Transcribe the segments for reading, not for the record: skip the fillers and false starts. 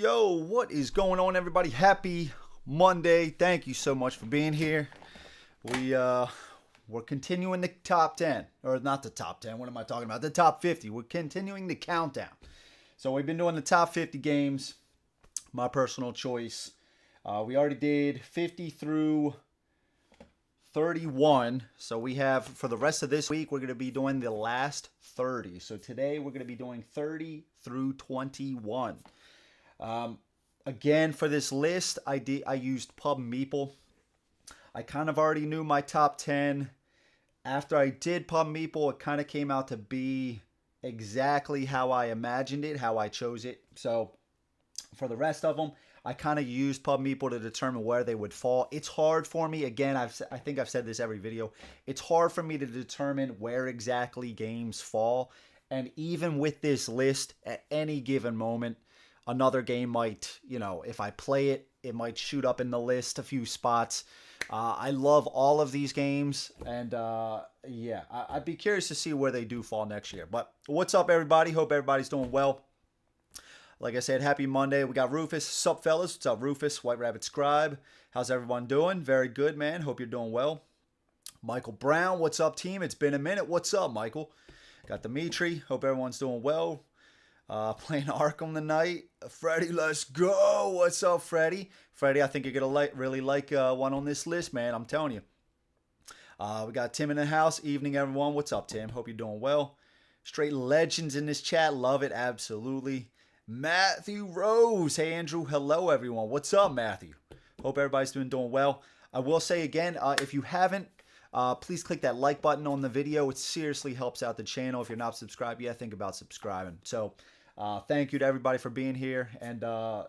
Yo, what is going on, everybody? Happy Monday. Thank you so much for being here. We're continuing the top 10, or not the top 10. What am I talking about? The top 50. We're continuing the countdown. So we've been doing the top 50 games, my personal choice. We already did 50 through 31. So we have, for the rest of this week, we're going to be doing the last 30. So today we're going to be doing 30 through 21. Again, for this list, I used Pub Meeple. I kind of already knew my top 10. After I did Pub Meeple, it kind of came out to be exactly how I imagined it, how I chose it. So for the rest of them, I kind of used Pub Meeple to determine where they would fall. It's hard for me. Again, I think I've said this every video. It's hard for me to determine where exactly games fall. And even with this list, at any given moment, another game might, if I play it, it might shoot up in the list a few spots. I love all of these games, and yeah, I'd be curious to see where they do fall next year. But what's up, everybody? Hope everybody's doing well. Like I said, happy Monday. We got Rufus. Sup, fellas? What's up, Rufus? White Rabbit Scribe. How's everyone doing? Very good, man. Hope you're doing well. Michael Brown. What's up, team? It's been a minute. What's up, Michael? Got Dimitri. Hope everyone's doing well. Playing Arkham tonight. Freddie, let's go. What's up, Freddie? Freddie, I think you're going to really like one on this list, man. I'm telling you. We got Tim in the house. Evening, everyone. What's up, Tim? Hope you're doing well. Straight legends in this chat. Love it. Absolutely. Matthew Rose. Hey, Andrew. Hello, everyone. What's up, Matthew? Hope everybody's doing well. I will say again, if you haven't, please click that like button on the video. It seriously helps out the channel. If you're not subscribed yet, think about subscribing. So thank you to everybody for being here. And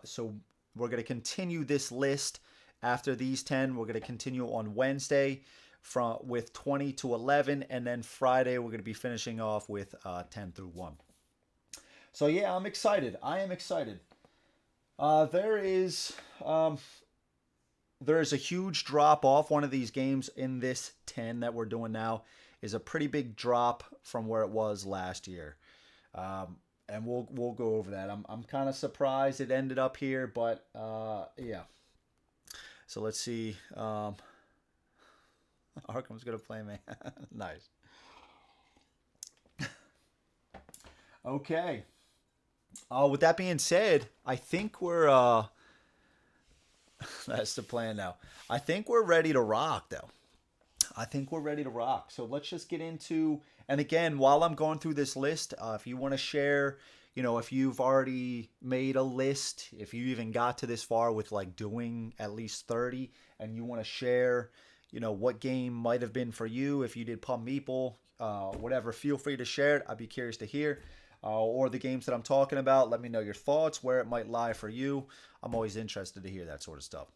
so we're going to continue this list after these 10. We're going to continue on Wednesday with 20 to 11. And then Friday, we're going to be finishing off with 10 through 1. So yeah, I'm excited. I am excited. There is a huge drop off. One of these games in this 10 that we're doing now is a pretty big drop from where it was last year. And we'll go over that. I'm kind of surprised it ended up here, but yeah. So let's see. Arkham's gonna play me. Nice. Okay. With that being said, I think we're that's the plan now. I think we're ready to rock, though. I think we're ready to rock. So let's just get into, and again, while I'm going through this list, if you want to share, if you've already made a list, if you even got to this far with like doing at least 30, and you want to share, what game might have been for you, if you did Pub Meeple, whatever, feel free to share it. I'd be curious to hear. Or the games that I'm talking about. Let me know your thoughts, where it might lie for you. I'm always interested to hear that sort of stuff.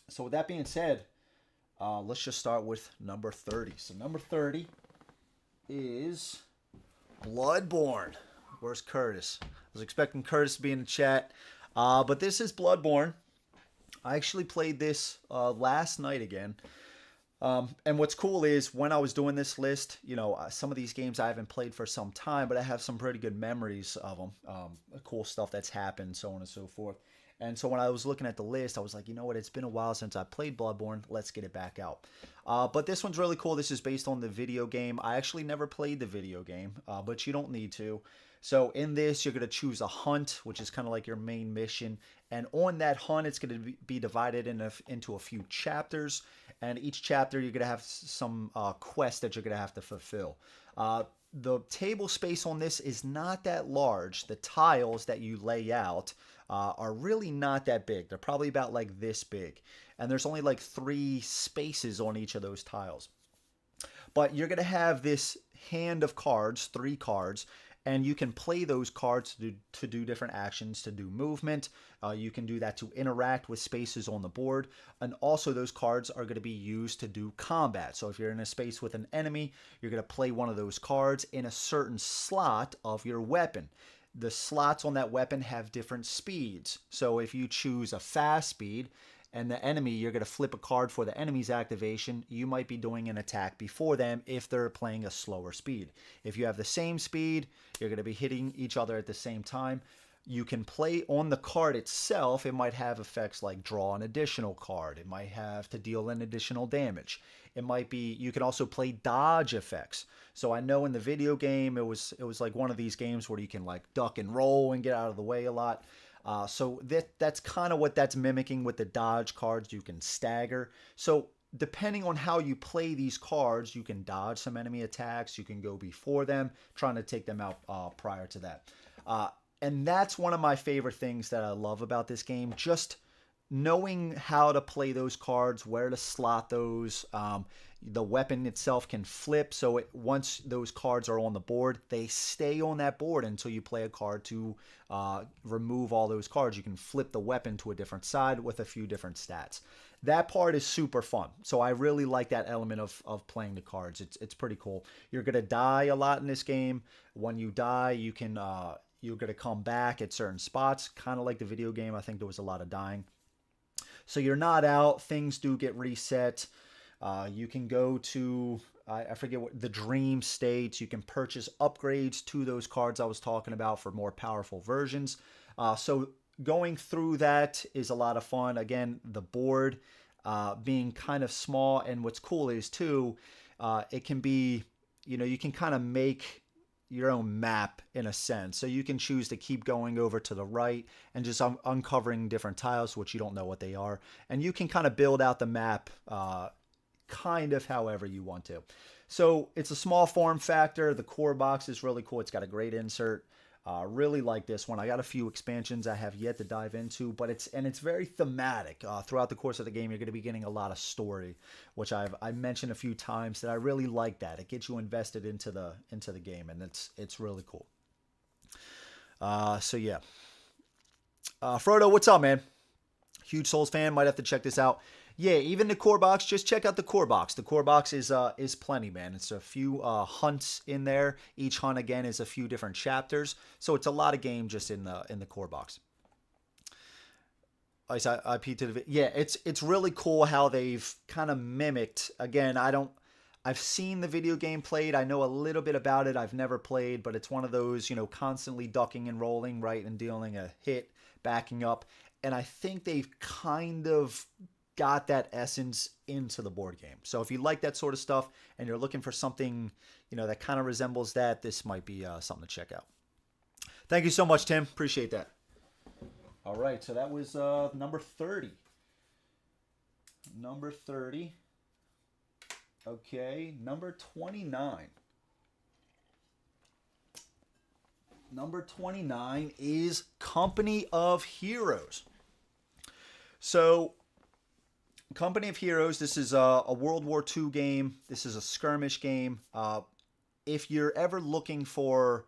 So with that being said, let's just start with number 30. So number 30 is Bloodborne. Where's Curtis? I was expecting Curtis to be in the chat. But this is Bloodborne. I actually played this last night again. And what's cool is when I was doing this list, some of these games I haven't played for some time, but I have some pretty good memories of them, cool stuff that's happened, so on and so forth. And so when I was looking at the list, I was like, you know what, it's been a while since I played Bloodborne. Let's get it back out. But this one's really cool. This is based on the video game. I actually never played the video game, but you don't need to. So in this, you're going to choose a hunt, which is kind of like your main mission. And on that hunt, it's going to be divided into a few chapters. And each chapter, you're going to have some quests that you're going to have to fulfill. The table space on this is not that large. The tiles that you lay out are really not that big. They're probably about like this big. And there's only like 3 spaces on each of those tiles. But you're going to have this hand of cards, 3 cards. And you can play those cards to do different actions, to do movement. You can do that to interact with spaces on the board. And also those cards are going to be used to do combat. So if you're in a space with an enemy, you're going to play one of those cards in a certain slot of your weapon. The slots on that weapon have different speeds. So if you choose a fast speed, and the enemy, you're going to flip a card for the enemy's activation. You might be doing an attack before them if they're playing a slower speed. If you have the same speed, you're going to be hitting each other at the same time. you can play on the card itself. It might have effects like draw an additional card. It might have to deal an additional damage. It might be, you can also play dodge effects. So I know in the video game, it was like one of these games where you can like duck and roll and get out of the way a lot. So that's kind of what that's mimicking with the dodge cards. You can stagger. So depending on how you play these cards, you can dodge some enemy attacks. You can go before them, trying to take them out prior to that. And that's one of my favorite things that I love about this game. Just knowing how to play those cards, where to slot those. The weapon itself can flip, so once those cards are on the board, they stay on that board until you play a card to remove all those cards. You can flip the weapon to a different side with a few different stats. That part is super fun. So I really like that element of playing the cards. It's pretty cool. You're going to die a lot in this game. When you die, you can you're going to come back at certain spots, kind of like the video game. I think there was a lot of dying. So you're not out. Things do get reset. You can go to, I forget what, the dream states. You can purchase upgrades to those cards I was talking about for more powerful versions. So going through that is a lot of fun. Again, the board being kind of small. And what's cool is, too, it can be, you can kind of make your own map in a sense. So you can choose to keep going over to the right and just uncovering different tiles, which you don't know what they are. And you can kind of build out the map kind of however you want to. So it's a small form factor. The core box is really cool. It's got a great insert. Really like this one. I got a few expansions I have yet to dive into, but it's very thematic. Throughout the course of the game, you're going to be getting a lot of story, which I mentioned a few times that I really like that. It gets you invested into the game, and it's really cool. So yeah. Frodo, what's up, man? Huge Souls fan. Might have to check this out. Yeah, even the core box, just check out the core box. The core box is plenty, man. It's a few hunts in there. Each hunt, again, is a few different chapters. So it's a lot of game just in the core box. IP to the... Yeah, it's really cool how they've kind of mimicked... Again, I've seen the video game played. I know a little bit about it. I've never played, but it's one of those, constantly ducking and rolling, right, and dealing a hit, backing up. And I think they've kind of got that essence into the board game. So if you like that sort of stuff and you're looking for something, that kind of resembles that, this might be something to check out. Thank you so much, Tim. Appreciate that. All right, so that was number 30. Number 30. Okay, number 29. Number 29 is Company of Heroes. So, Company of Heroes, this is a World War II game. This is a skirmish game. If you're ever looking for,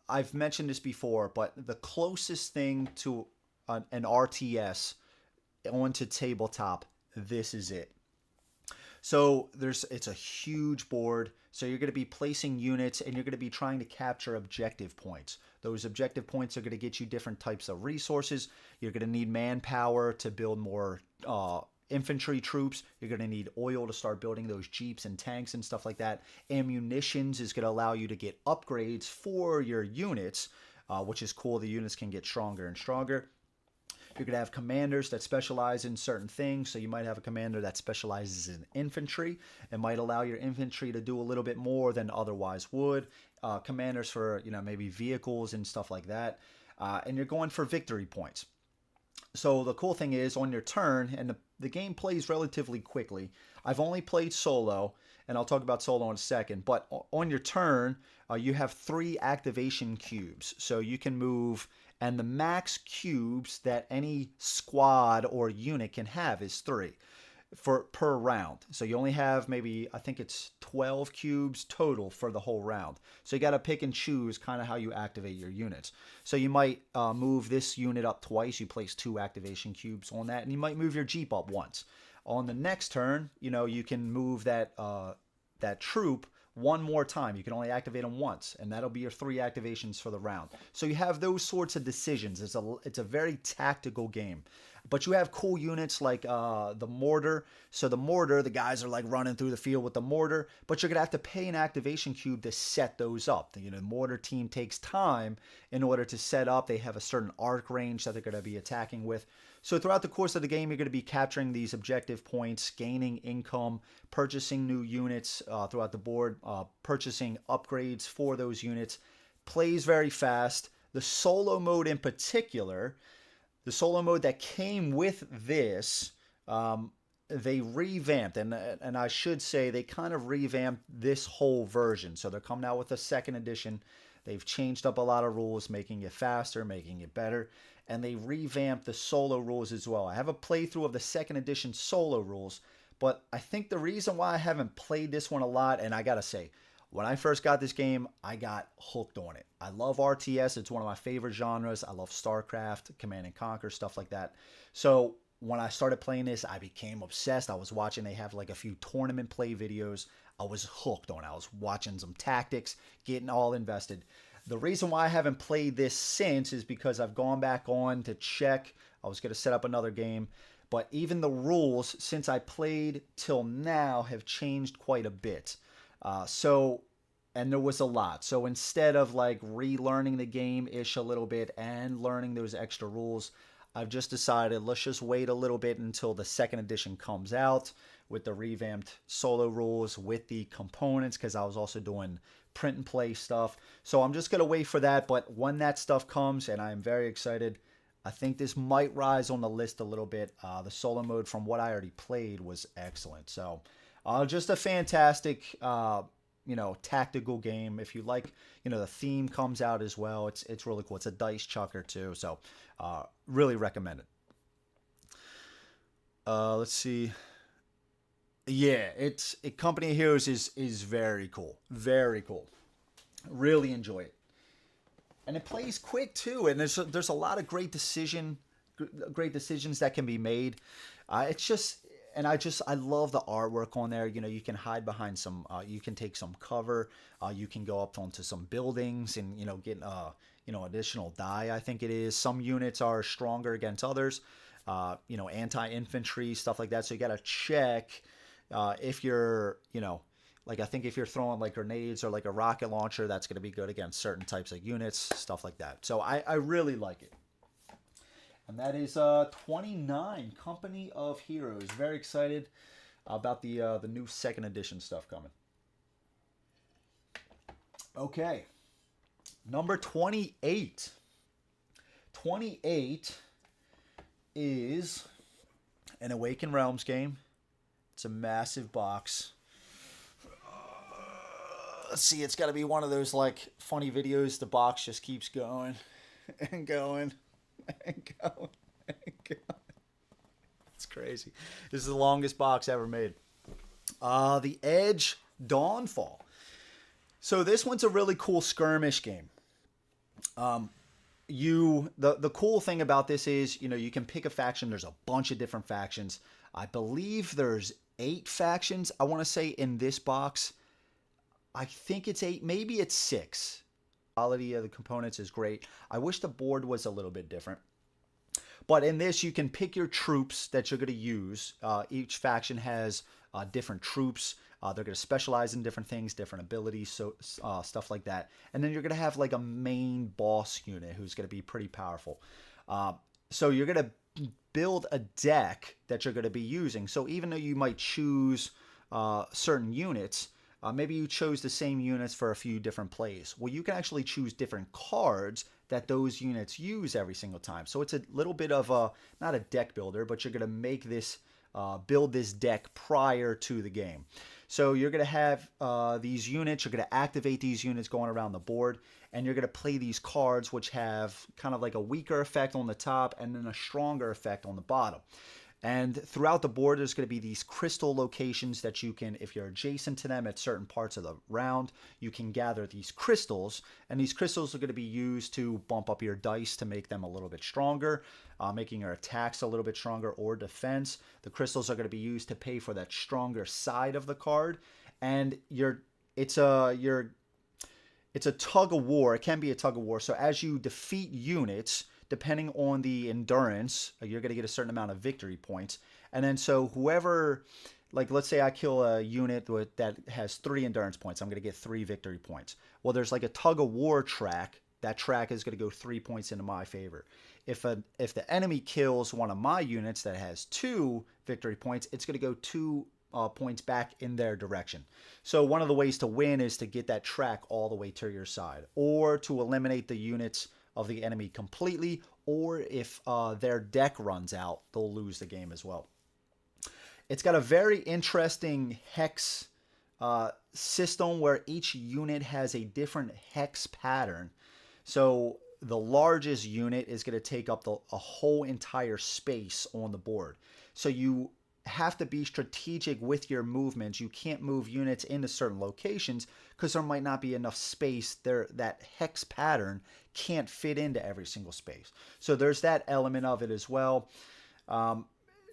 I've mentioned this before, but the closest thing to an RTS onto tabletop, this is it. So it's a huge board. So you're going to be placing units and you're going to be trying to capture objective points. Those objective points are going to get you different types of resources. You're going to need manpower to build more infantry troops. You're going to need oil to start building those jeeps and tanks and stuff like that. Ammunitions is going to allow you to get upgrades for your units, which is cool. The units can get stronger and stronger. You're going to have commanders that specialize in certain things. So you might have a commander that specializes in infantry. It might allow your infantry to do a little bit more than otherwise would. Commanders for, maybe vehicles and stuff like that. And you're going for victory points. So the cool thing is on your turn, and the game plays relatively quickly. I've only played solo, and I'll talk about solo in a second. But on your turn, you have 3 activation cubes. So you can move... And the max cubes that any squad or unit can have is 3 per round. So you only have maybe, I think it's 12 cubes total for the whole round. So you got to pick and choose kind of how you activate your units. So you might move this unit up twice. You place 2 activation cubes on that. And you might move your Jeep up once. On the next turn, you can move that troop one more time. You can only activate them once, and that'll be your 3 activations for the round. So you have those sorts of decisions. It's a very tactical game. But you have cool units like the mortar. So the mortar, the guys are like running through the field with the mortar, but you're going to have to pay an activation cube to set those up. The mortar team takes time in order to set up. They have a certain arc range that they're going to be attacking with. So throughout the course of the game, you're going to be capturing these objective points, gaining income, purchasing new units throughout the board, purchasing upgrades for those units. Plays very fast. The solo mode in particular, the solo mode that came with this, they revamped, and I should say they kind of revamped this whole version. So they're coming out with a second edition. They've changed up a lot of rules, making it faster, making it better, and they revamped the solo rules as well. I have a playthrough of the second edition solo rules, but I think the reason why I haven't played this one a lot, and I gotta say, when I first got this game, I got hooked on it. I love RTS. It's one of my favorite genres. I love StarCraft, Command and Conquer, stuff like that. So when I started playing this, I became obsessed. I was watching, they have like a few tournament play videos. I was hooked on it. I was watching some tactics, getting all invested. The reason why I haven't played this since is because I've gone back on to check. I was going to set up another game. But even the rules, since I played till now, have changed quite a bit. And there was a lot. So instead of like relearning the game-ish a little bit and learning those extra rules, I've just decided let's just wait a little bit until the second edition comes out with the revamped solo rules with the components, because I was also doing print and play stuff. So I'm just going to wait for that. But when that stuff comes, and I'm very excited, I think this might rise on the list a little bit. The solo mode from what I already played was excellent. So just a fantastic, tactical game. If you like, the theme comes out as well. It's really cool. It's a dice chucker too. So really recommend it. Let's see. Yeah, Company of Heroes is very cool. Very cool. Really enjoy it. And it plays quick too. And there's a lot of great decisions that can be made. It's just, and I love the artwork on there. You can hide behind some, you can take some cover. You can go up onto some buildings and, get, additional die, I think it is. Some units are stronger against others, anti-infantry, stuff like that. So you got to check if you're, like I think if you're throwing like grenades or like a rocket launcher, that's going to be good against certain types of units, stuff like that. So I really like it. And that is 29, Company of Heroes. Very excited about the new second edition stuff coming. Okay, number 28. 28 is an Awaken Realms game. It's a massive box. Let's see, it's got to be one of those like funny videos. The box just keeps going and going and going and going. It's crazy. This is the longest box ever made. The Edge Dawnfall. So this one's a really cool skirmish game. The cool thing about this is, you can pick a faction. There's a bunch of different factions. I believe there's 8 factions, I want to say, in this box. I think it's 8, maybe it's 6. Quality of the components is great. I wish the board was a little bit different. But in this, you can pick your troops that you're going to use. Each faction has different troops. They're going to specialize in different things, different abilities, so stuff like that. And then you're going to have like a main boss unit who's going to be pretty powerful. So you're going to build a deck that you're going to be using. So even though you might choose certain units, maybe you chose the same units for a few different plays. Well, you can actually choose different cards that those units use every single time. So it's a little bit of not a deck builder, but you're going to make this, build this deck prior to the game. So you're going to have these units, you're going to activate these units going around the board, and you're going to play these cards which have kind of like a weaker effect on the top and then a stronger effect on the bottom. And throughout the board, there's going to be these crystal locations that you can, if you're adjacent to them at certain parts of the round, you can gather these crystals. And these crystals are going to be used to bump up your dice to make them a little bit stronger, making your attacks a little bit stronger, or defense. The crystals are going to be used to pay for that stronger side of the card. And it's a tug of war. It can be a tug of war. So as you defeat units, depending on the endurance, you're going to get a certain amount of victory points. And then so whoever, like let's say I kill a unit that has 3 endurance points, I'm going to get 3 victory points. Well, there's like a tug of war track. That track is going to go 3 points into my favor. If the enemy kills one of my units that has 2 victory points, it's going to go 2 points back in their direction. So one of the ways to win is to get that track all the way to your side, or to eliminate the units of the enemy completely, or if their deck runs out, they'll lose the game as well. It's got a very interesting hex system where each unit has a different hex pattern. So the largest unit is going to take up a whole entire space on the board. So you have to be strategic with your movements. You can't move units into certain locations because there might not be enough space there. That hex pattern can't fit into every single space. So there's that element of it as well.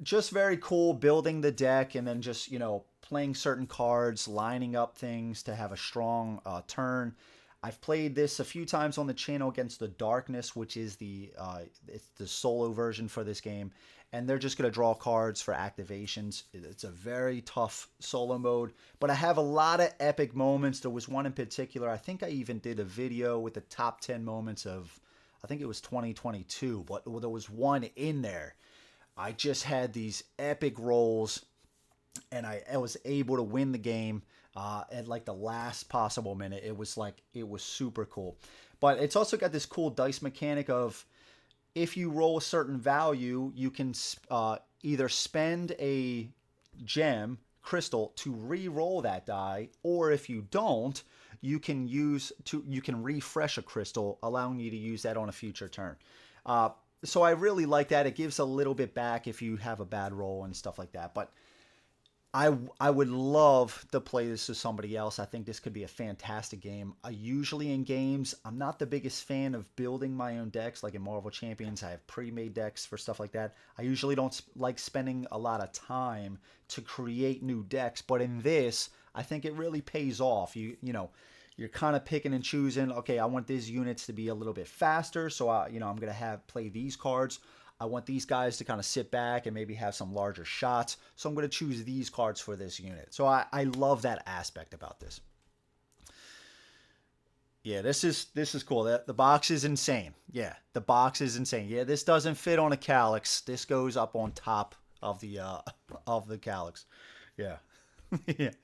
Just very cool building the deck, and then just, you know, playing certain cards, lining up things to have a strong turn. I've played this a few times on the channel against the Darkness, which is it's the solo version for this game. And they're just going to draw cards for activations. It's a very tough solo mode. But I have a lot of epic moments. There was one in particular. I think I even did a video with the top 10 moments of, I think it was 2022. But there was one in there. I just had these epic rolls, and I was able to win the game at like the last possible minute. It was super cool. But it's also got this cool dice mechanic of, if you roll a certain value, you can either spend a gem, crystal, to re-roll that die, or if you don't, you can refresh a crystal, allowing you to use that on a future turn. So I really like that. It gives a little bit back if you have a bad roll and stuff like that. But I would love to play this with somebody else. I think this could be a fantastic game. Usually in games, I'm not the biggest fan of building my own decks. Like in Marvel Champions, I have pre-made decks for stuff like that. I usually don't like spending a lot of time to create new decks. But in this, I think it really pays off. You know, you're kind of picking and choosing. Okay, I want these units to be a little bit faster, so I'm going to play these cards. I want these guys to kind of sit back and maybe have some larger shots, so I'm going to choose these cards for this unit. So I love that aspect about this. Yeah, this is cool. The box is insane. Yeah, the box is insane. Yeah, this doesn't fit on a Calyx. This goes up on top of the Calyx. Yeah.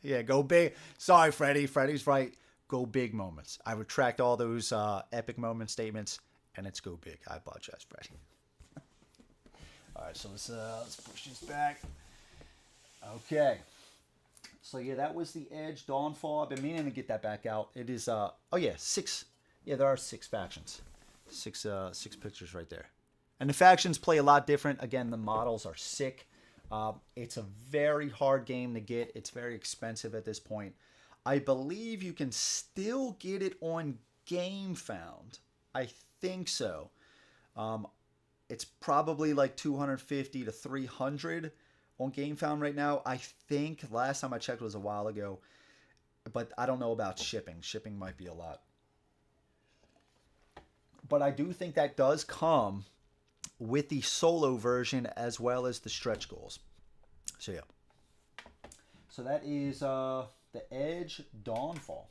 yeah, go big. Sorry, Freddy. Freddy's right. Go big moments. I retract all those epic moment statements, and it's go big. I apologize, Freddy. All right, so let's push this back. Okay. So yeah, that was the Edge Dawnfall. I've been meaning to get that back out. It is 6. Yeah, there are 6 factions. 6 pictures right there. And the factions play a lot different. Again, the models are sick. It's a very hard game to get. It's very expensive at this point. I believe you can still get it on GameFound. I think so. It's probably like $250 to $300 on GameFound right now. I think last time I checked was a while ago, but I don't know about shipping. Shipping might be a lot. But I do think that does come with the solo version as well as the stretch goals. So yeah. So that is the Edge Dawnfall.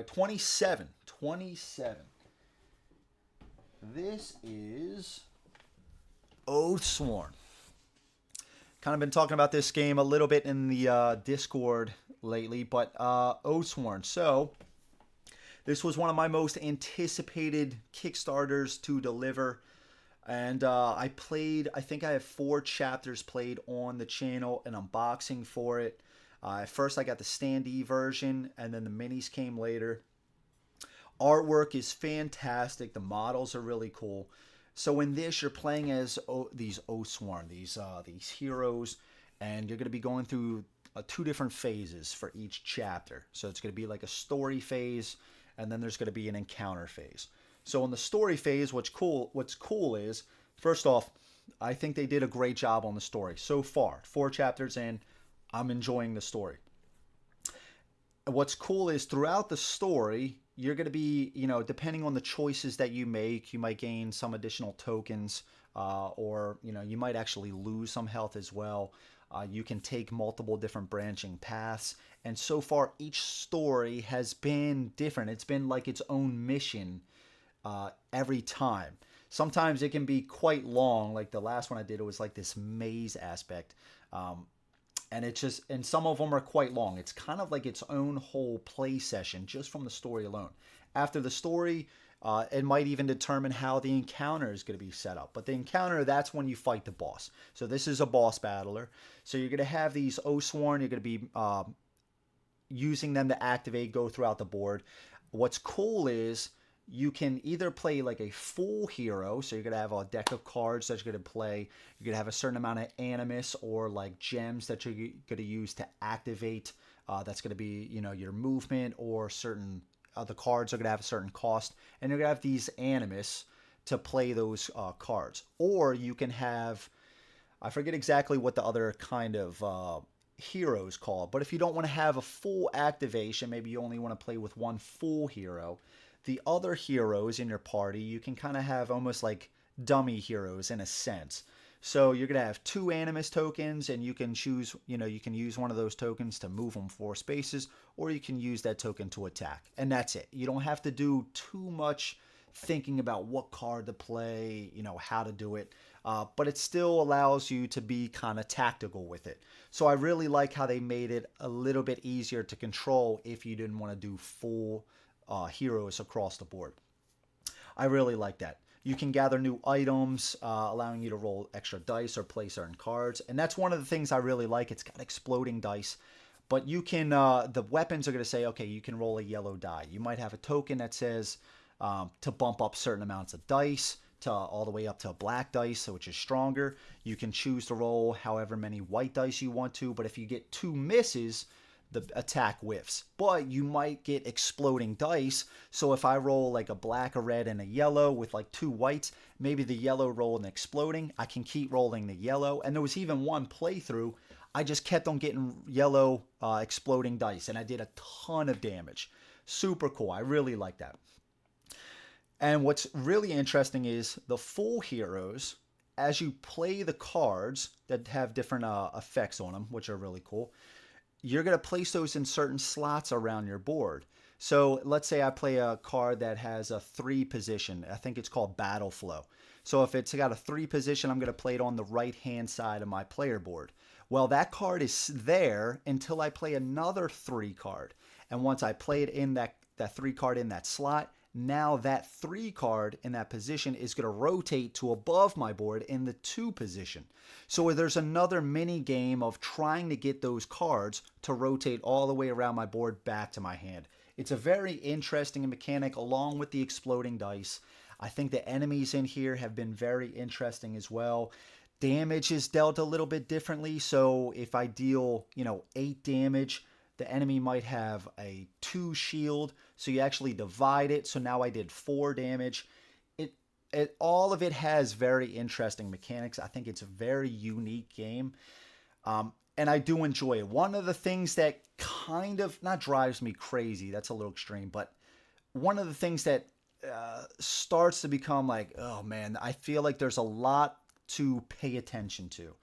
27. This is Oathsworn. Kind of been talking about this game a little bit in the Discord lately, but Oathsworn. So this was one of my most anticipated Kickstarters to deliver. And I think I have 4 chapters played on the channel, an unboxing for it. At first I got the standee version, and then the minis came later. Artwork is fantastic. The models are really cool. So in this, you're playing as these Oathsworn, these heroes, and you're going to be going through 2 different phases for each chapter. So it's going to be like a story phase, and then there's going to be an encounter phase. So in the story phase, what's cool is, first off, I think they did a great job on the story so far. 4 chapters in, I'm enjoying the story. what's cool is throughout the story, you're going to be, depending on the choices that you make, you might gain some additional tokens, or, you might actually lose some health as well. You can take multiple different branching paths. And so far, each story has been different. It's been like its own mission every time. Sometimes it can be quite long. Like the last one I did, it was like this maze aspect. And it's just, and some of them are quite long. It's kind of like its own whole play session just from the story alone. After the story, it might even determine how the encounter is going to be set up. But the encounter, that's when you fight the boss. So this is a boss battler. So you're going to have these Oorn. You're going to be using them to activate, go throughout the board. What's cool is you can either play like a full hero, so you're going to have a deck of cards that you're going to play. You're going to have a certain amount of animus or like gems that you're going to use to activate. That's going to be, your movement, or certain the cards are going to have a certain cost. And you're going to have these animus to play those cards. Or you can have, I forget exactly what the other kind of heroes called, but if you don't want to have a full activation, maybe you only want to play with one full hero, the other heroes in your party, you can kind of have almost like dummy heroes in a sense. So you're going to have 2 animus tokens, and you can choose, you can use one of those tokens to move them 4 spaces, or you can use that token to attack. And that's it. You don't have to do too much thinking about what card to play, how to do it. But it still allows you to be kind of tactical with it. So I really like how they made it a little bit easier to control if you didn't want to do full heroes across the board. I really like that. You can gather new items, allowing you to roll extra dice or play certain cards. And that's one of the things I really like. It's got exploding dice. But you can, the weapons are going to say, okay, you can roll a yellow die. You might have a token that says to bump up certain amounts of dice, to all the way up to black dice, which is stronger. You can choose to roll however many white dice you want to. But if you get 2 misses, the attack whiffs. But you might get exploding dice. So if I roll like a black, a red, and a yellow with like 2 whites, maybe the yellow roll and exploding, I can keep rolling the yellow. And there was even one playthrough, I just kept on getting yellow exploding dice, and I did a ton of damage. Super cool. I really like that. And what's really interesting is the full heroes, as you play the cards that have different effects on them, which are really cool, you're going to place those in certain slots around your board. So let's say I play a card that has a 3 position. I think it's called Battle Flow. So if it's got a 3 position, I'm going to play it on the right-hand side of my player board. Well, that card is there until I play another 3 card. And once I play it in that 3 card in that slot, now that 3 card in that position is going to rotate to above my board in the 2 position. So there's another mini game of trying to get those cards to rotate all the way around my board back to my hand. It's a very interesting mechanic along with the exploding dice. I think the enemies in here have been very interesting as well. Damage is dealt a little bit differently. So if I deal, 8 damage, the enemy might have a 2 shield, so you actually divide it. So now I did 4 damage. All of it has very interesting mechanics. I think it's a very unique game, and I do enjoy it. One of the things that kind of, not drives me crazy, that's a little extreme, but one of the things that starts to become like, oh man, I feel like there's a lot to pay attention to.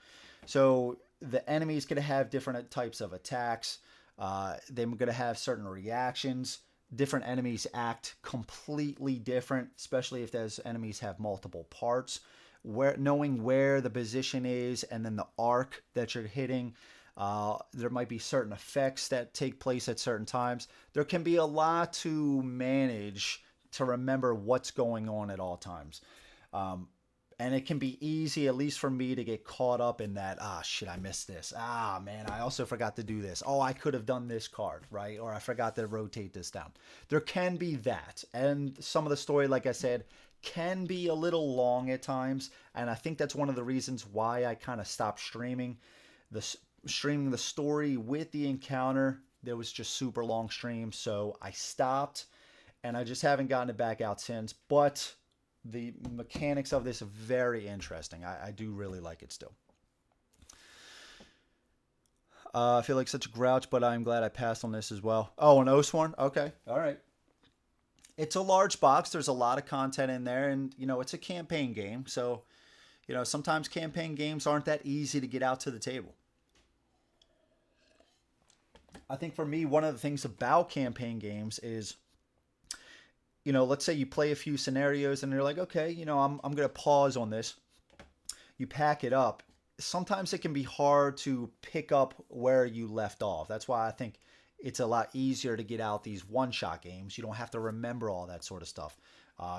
So the enemy is going to have different types of attacks. They're going to have certain reactions. Different enemies act completely different, especially if those enemies have multiple parts. Knowing where the position is and then the arc that you're hitting. There might be certain effects that take place at certain times. There can be a lot to manage to remember what's going on at all times. And it can be easy, at least for me, to get caught up in that, shit, I missed this. Man, I also forgot to do this. Oh, I could have done this card, right? Or I forgot to rotate this down. There can be that. And some of the story, like I said, can be a little long at times. And I think that's one of the reasons why I kind of stopped streaming the story with the encounter. There was just super long streams. So I stopped, and I just haven't gotten it back out since. But the mechanics of this are very interesting. I do really like it still. I feel like such a grouch, but I'm glad I passed on this as well. Oh, an Oorn? Okay. All right. It's a large box. There's a lot of content in there, and it's a campaign game. So, sometimes campaign games aren't that easy to get out to the table. I think for me, one of the things about campaign games is, let's say you play a few scenarios and you're like, okay, I'm going to pause on this. You pack it up. Sometimes it can be hard to pick up where you left off. That's why I think it's a lot easier to get out these one-shot games. You don't have to remember all that sort of stuff.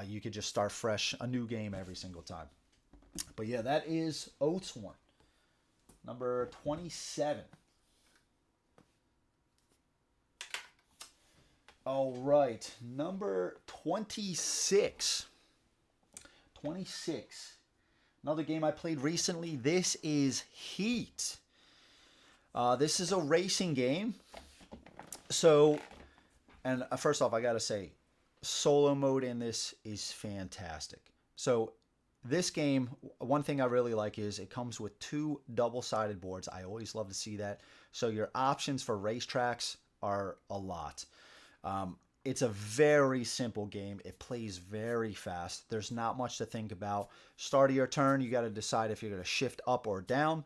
You could just start fresh, a new game every single time. But yeah, that is Oorn, number 27. All right, number 26. 26. Another game I played recently. This is Heat. This is a racing game. So, and first off, I gotta say, solo mode in this is fantastic. So, this game, one thing I really like is it comes with 2 double-sided boards. I always love to see that. So, your options for racetracks are a lot. It's a very simple game. It plays very fast. There's not much to think about. Start of your turn, you got to decide if you're going to shift up or down.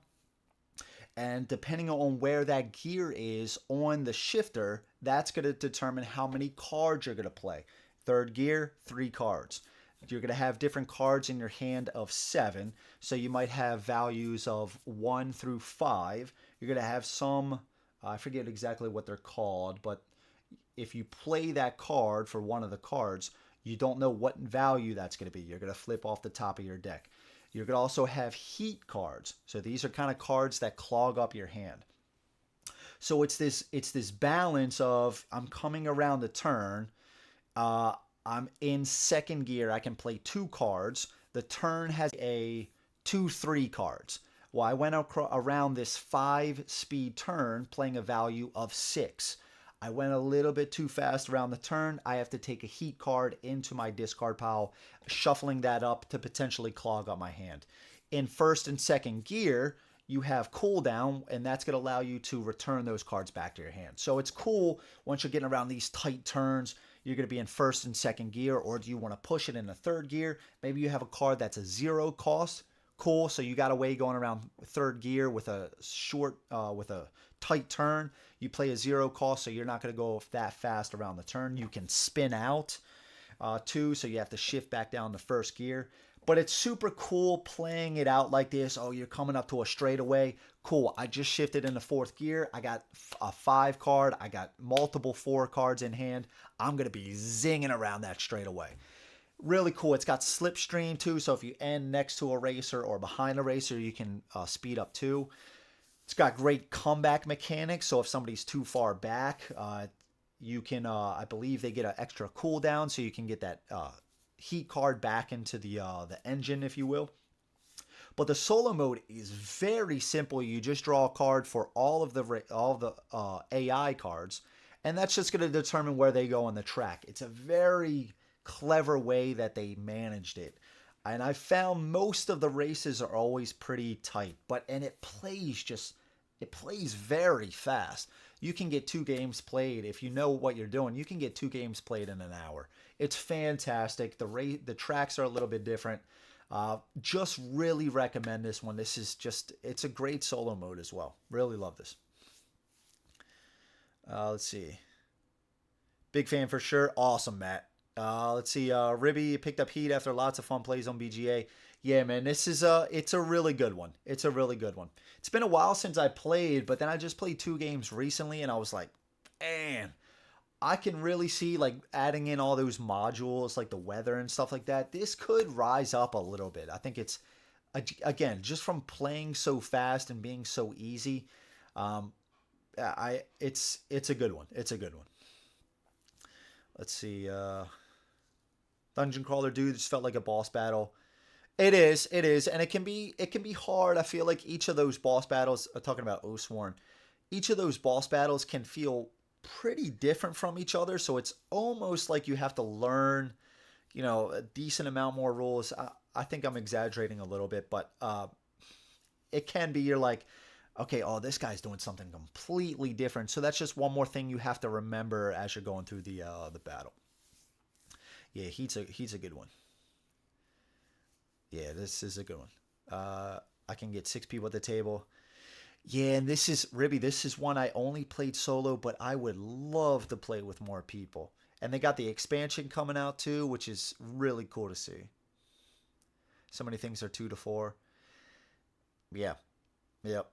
And depending on where that gear is on the shifter, that's going to determine how many cards you're going to play. Third gear, 3 cards. You're going to have different cards in your hand of 7. So you might have values of 1 through 5. You're going to have some, I forget exactly what they're called, but if you play that card for one of the cards, you don't know what value that's going to be. You're going to flip off the top of your deck. You're going to also have heat cards. So these are kind of cards that clog up your hand. So it's this balance of I'm coming around the turn. I'm in second gear. I can play 2 cards. The turn has 2-3 cards. Well, I went around this 5-speed turn playing a value of 6. I went a little bit too fast around the turn. I have to take a heat card into my discard pile, shuffling that up to potentially clog up my hand. In first and second gear, you have cooldown, and that's going to allow you to return those cards back to your hand. So it's cool once you're getting around these tight turns. You're going to be in first and second gear, or do you want to push it in the third gear? Maybe you have a card that's a 0 cost. Cool, so you got a way going around third gear with a tight turn. You play a 0 cost, so you're not going to go that fast around the turn. You can spin out too, so you have to shift back down to first gear. But it's super cool playing it out like this. Oh, you're coming up to a straightaway. Cool, I just shifted into fourth gear. I got a 5 card. I got multiple 4 cards in hand. I'm going to be zinging around that straightaway. Really cool. It's got slipstream too, so if you end next to a racer or behind a racer, you can speed up too. It's got great comeback mechanics, so if somebody's too far back, you can, I believe they get an extra cooldown, so you can get that heat card back into the engine, if you will. But the solo mode is very simple. You just draw a card for all of the AI cards, and that's just going to determine where they go on the track. It's a very clever way that they managed it. And I found most of the races are always pretty tight, and it plays very fast. You can get 2 games played if you know what you're doing. You can get 2 games played in an hour. It's fantastic. The tracks are a little bit different. Just really recommend this one. It's a great solo mode as well. Really love this. Let's see. Big fan for sure. Awesome, Matt. Let's see. Ribby picked up Heat after lots of fun plays on BGA. Yeah, man, it's a really good one. It's a really good one. It's been a while since I played, but then I just played 2 games recently, and I was like, man, I can really see like adding in all those modules, like the weather and stuff like that. This could rise up a little bit. I think it's, again, just from playing so fast and being so easy. It's a good one. It's a good one. Let's see. Dungeon Crawler Dude just felt like a boss battle. It is, and it can be hard. I feel like each of those boss battles, talking about Oorn, each of those boss battles can feel pretty different from each other. So it's almost like you have to learn, a decent amount more rules. I think I'm exaggerating a little bit, but it can be. You're like, Okay, oh, this guy's doing something completely different. So that's just one more thing you have to remember as you're going through the battle. Yeah, he's a good one. Yeah, this is a good one. I can get 6 people at the table. Yeah, and this is Ribby. This is one I only played solo, but I would love to play with more people. And they got the expansion coming out too, which is really cool to see. So many things are 2 to 4. Yeah, yep,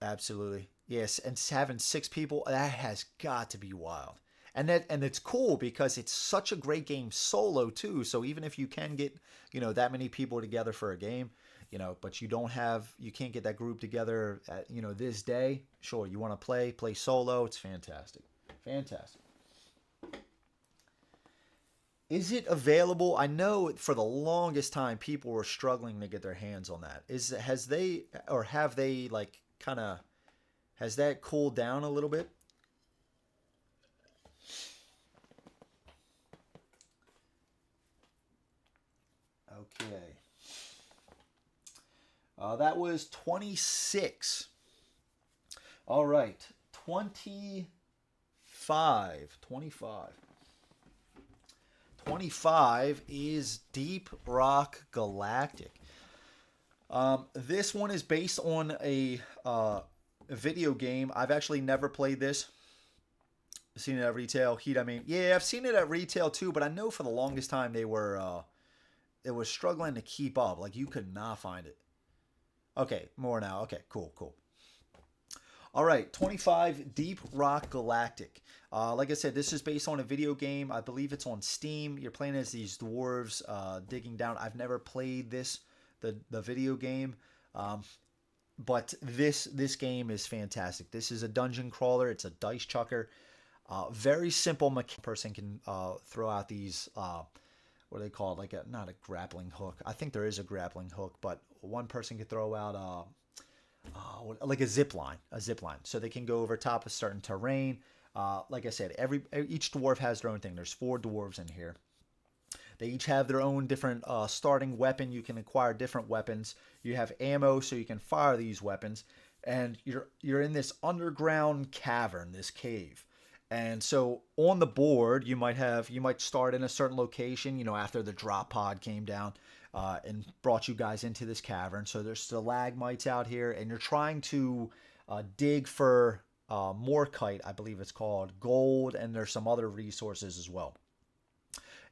absolutely. Yes, and having 6 people, that has got to be wild. And it's cool because it's such a great game solo too. So even if you can get, that many people together for a game, but you can't get that group together at, this day. Sure, you want to play solo. It's fantastic. Fantastic. Is it available? I know for the longest time people were struggling to get their hands on that. Have they like kind of has that cooled down a little bit? Okay. That was 26. All right. 25. 25. 25 is Deep Rock Galactic. This one is based on a video game. I've actually never played this. I've seen it at retail. Heat, I mean, yeah, I've seen it at retail too, but I know for the longest time they were struggling to keep up. Like you could not find it. Okay, more now. Okay, cool. All right, 25, Deep Rock Galactic. Like I said, this is based on a video game. I believe it's on Steam. You're playing as these dwarves digging down. I've never played the video game, but this game is fantastic. This is a dungeon crawler. It's a dice chucker. Very simple. Person can throw out these. What do they call it? Like not a grappling hook. I think there is a grappling hook, but one person can throw out like a zip line, so they can go over top of certain terrain. Like I said, each dwarf has their own thing. There's 4 dwarves in here. They each have their own different starting weapon. You can acquire different weapons. You have ammo, so you can fire these weapons. And you're in this underground cavern, this cave. And so on the board, you might start in a certain location. After the drop pod came down. And brought you guys into this cavern. So there's stalagmites out here, and you're trying to dig for morkite, I believe it's called, gold, and there's some other resources as well.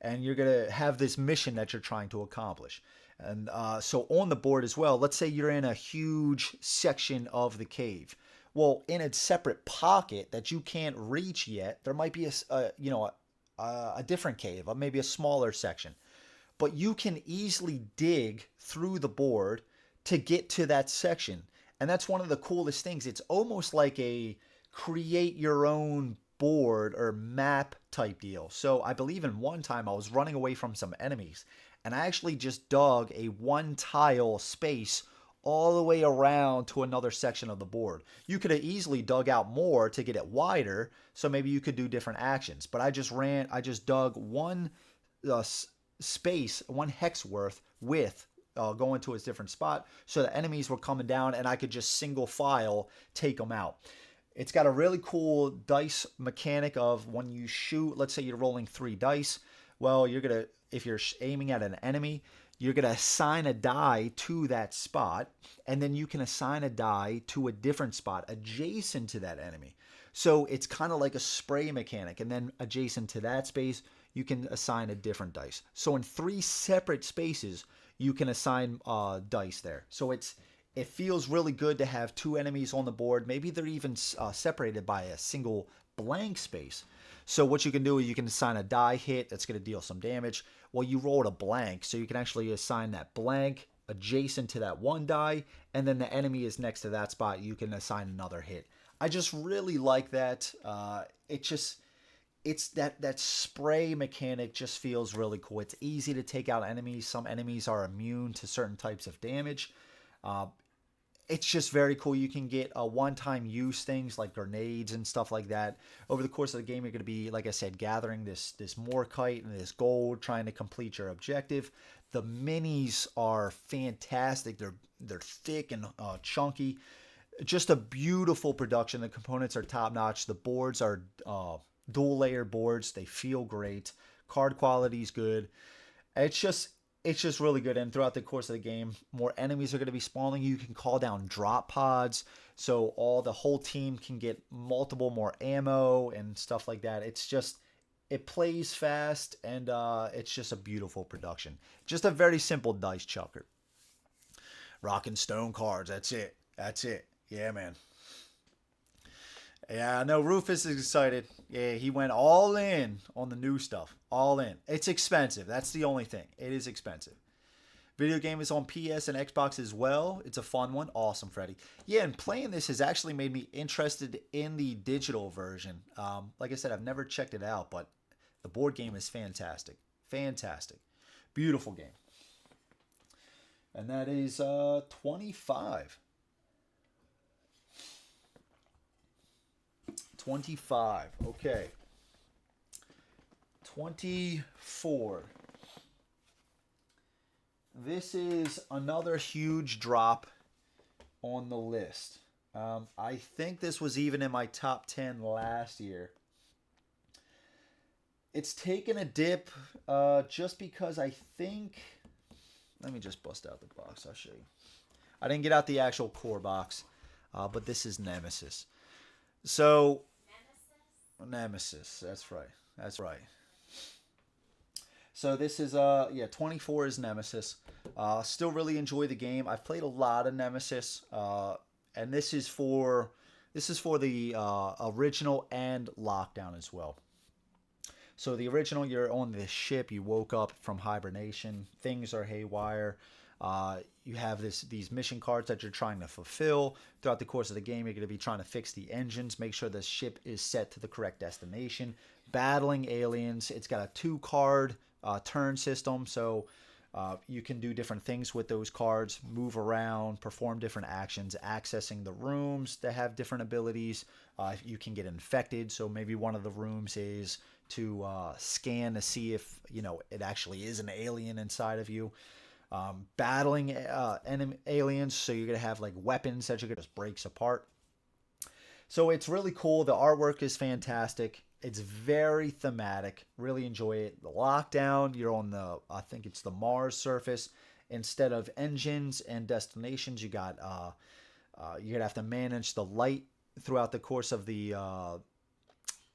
And you're going to have this mission that you're trying to accomplish. And so on the board as well, let's say you're in a huge section of the cave. Well, in a separate pocket that you can't reach yet, there might be a different cave, maybe a smaller section. But you can easily dig through the board to get to that section. And that's one of the coolest things. It's almost like a create your own board or map type deal. So I believe in one time I was running away from some enemies, and I actually just dug a 1 tile space all the way around to another section of the board. You could have easily dug out more to get it wider, so maybe you could do different actions. But I just dug one space, 1 hex worth width, going to a different spot, so the enemies were coming down and I could just single file take them out. It's got a really cool dice mechanic of when you shoot, let's say you're rolling 3 dice. Well, if you're aiming at an enemy, you're going to assign a die to that spot, and then you can assign a die to a different spot adjacent to that enemy. So it's kind of like a spray mechanic, and then adjacent to that space, you can assign a different dice. So in 3 separate spaces, you can assign dice there. So it feels really good to have 2 enemies on the board. Maybe they're even separated by a single blank space. So what you can do is you can assign a die hit that's going to deal some damage. Well, you rolled a blank, so you can actually assign that blank adjacent to that 1 die, and then the enemy is next to that spot. You can assign another hit. I just really like that. It's that spray mechanic just feels really cool. It's easy to take out enemies. Some enemies are immune to certain types of damage. It's just very cool. You can get one-time use things like grenades and stuff like that. Over the course of the game, you're going to be, like I said, gathering this morkite and this gold, trying to complete your objective. The minis are fantastic. They're thick and chunky. Just a beautiful production. The components are top notch. The boards are dual layer boards. They feel great. Card quality is good. It's just really good. And throughout the course of the game, more enemies are going to be spawning. You can call down drop pods, so the whole team can get multiple more ammo and stuff like that. It plays fast, and it's just a beautiful production. Just a very simple dice chucker. Rock and stone cards. That's it. That's it. Yeah, man. Yeah, I know Rufus is excited. Yeah, he went all in on the new stuff. All in. It's expensive. That's the only thing. It is expensive. Video game is on PS and Xbox as well. It's a fun one. Awesome, Freddy. Yeah, and playing this has actually made me interested in the digital version. Like I said, I've never checked it out, but the board game is fantastic. Fantastic. Beautiful game. And that is 25. 25. Okay. 24. This is another huge drop on the list. I think this was even in my top 10 last year. It's taken a dip just because I think... Let me just bust out the box. I'll show you. I didn't get out the actual core box, but this is Nemesis. So... Nemesis. That's right. That's right. So this is 24 is Nemesis. Still really enjoy the game. I've played a lot of Nemesis, and this is for the original and Lockdown as well. So the original, you're on this ship. You woke up from hibernation. Things are haywire. You have these mission cards that you're trying to fulfill. Throughout the course of the game, you're going to be trying to fix the engines, make sure the ship is set to the correct destination, battling aliens. It's got a 2-card turn system, so you can do different things with those cards, move around, perform different actions, accessing the rooms that have different abilities. You can get infected, so maybe one of the rooms is to scan to see if it actually is an alien inside of you. Battling enemy aliens, so you're gonna have like weapons that you're gonna just breaks apart. So it's really cool. The artwork is fantastic. It's very thematic. Really enjoy it. The Lockdown, you're on I think it's the Mars surface. Instead of engines and destinations, you're gonna have to manage the light throughout the course of the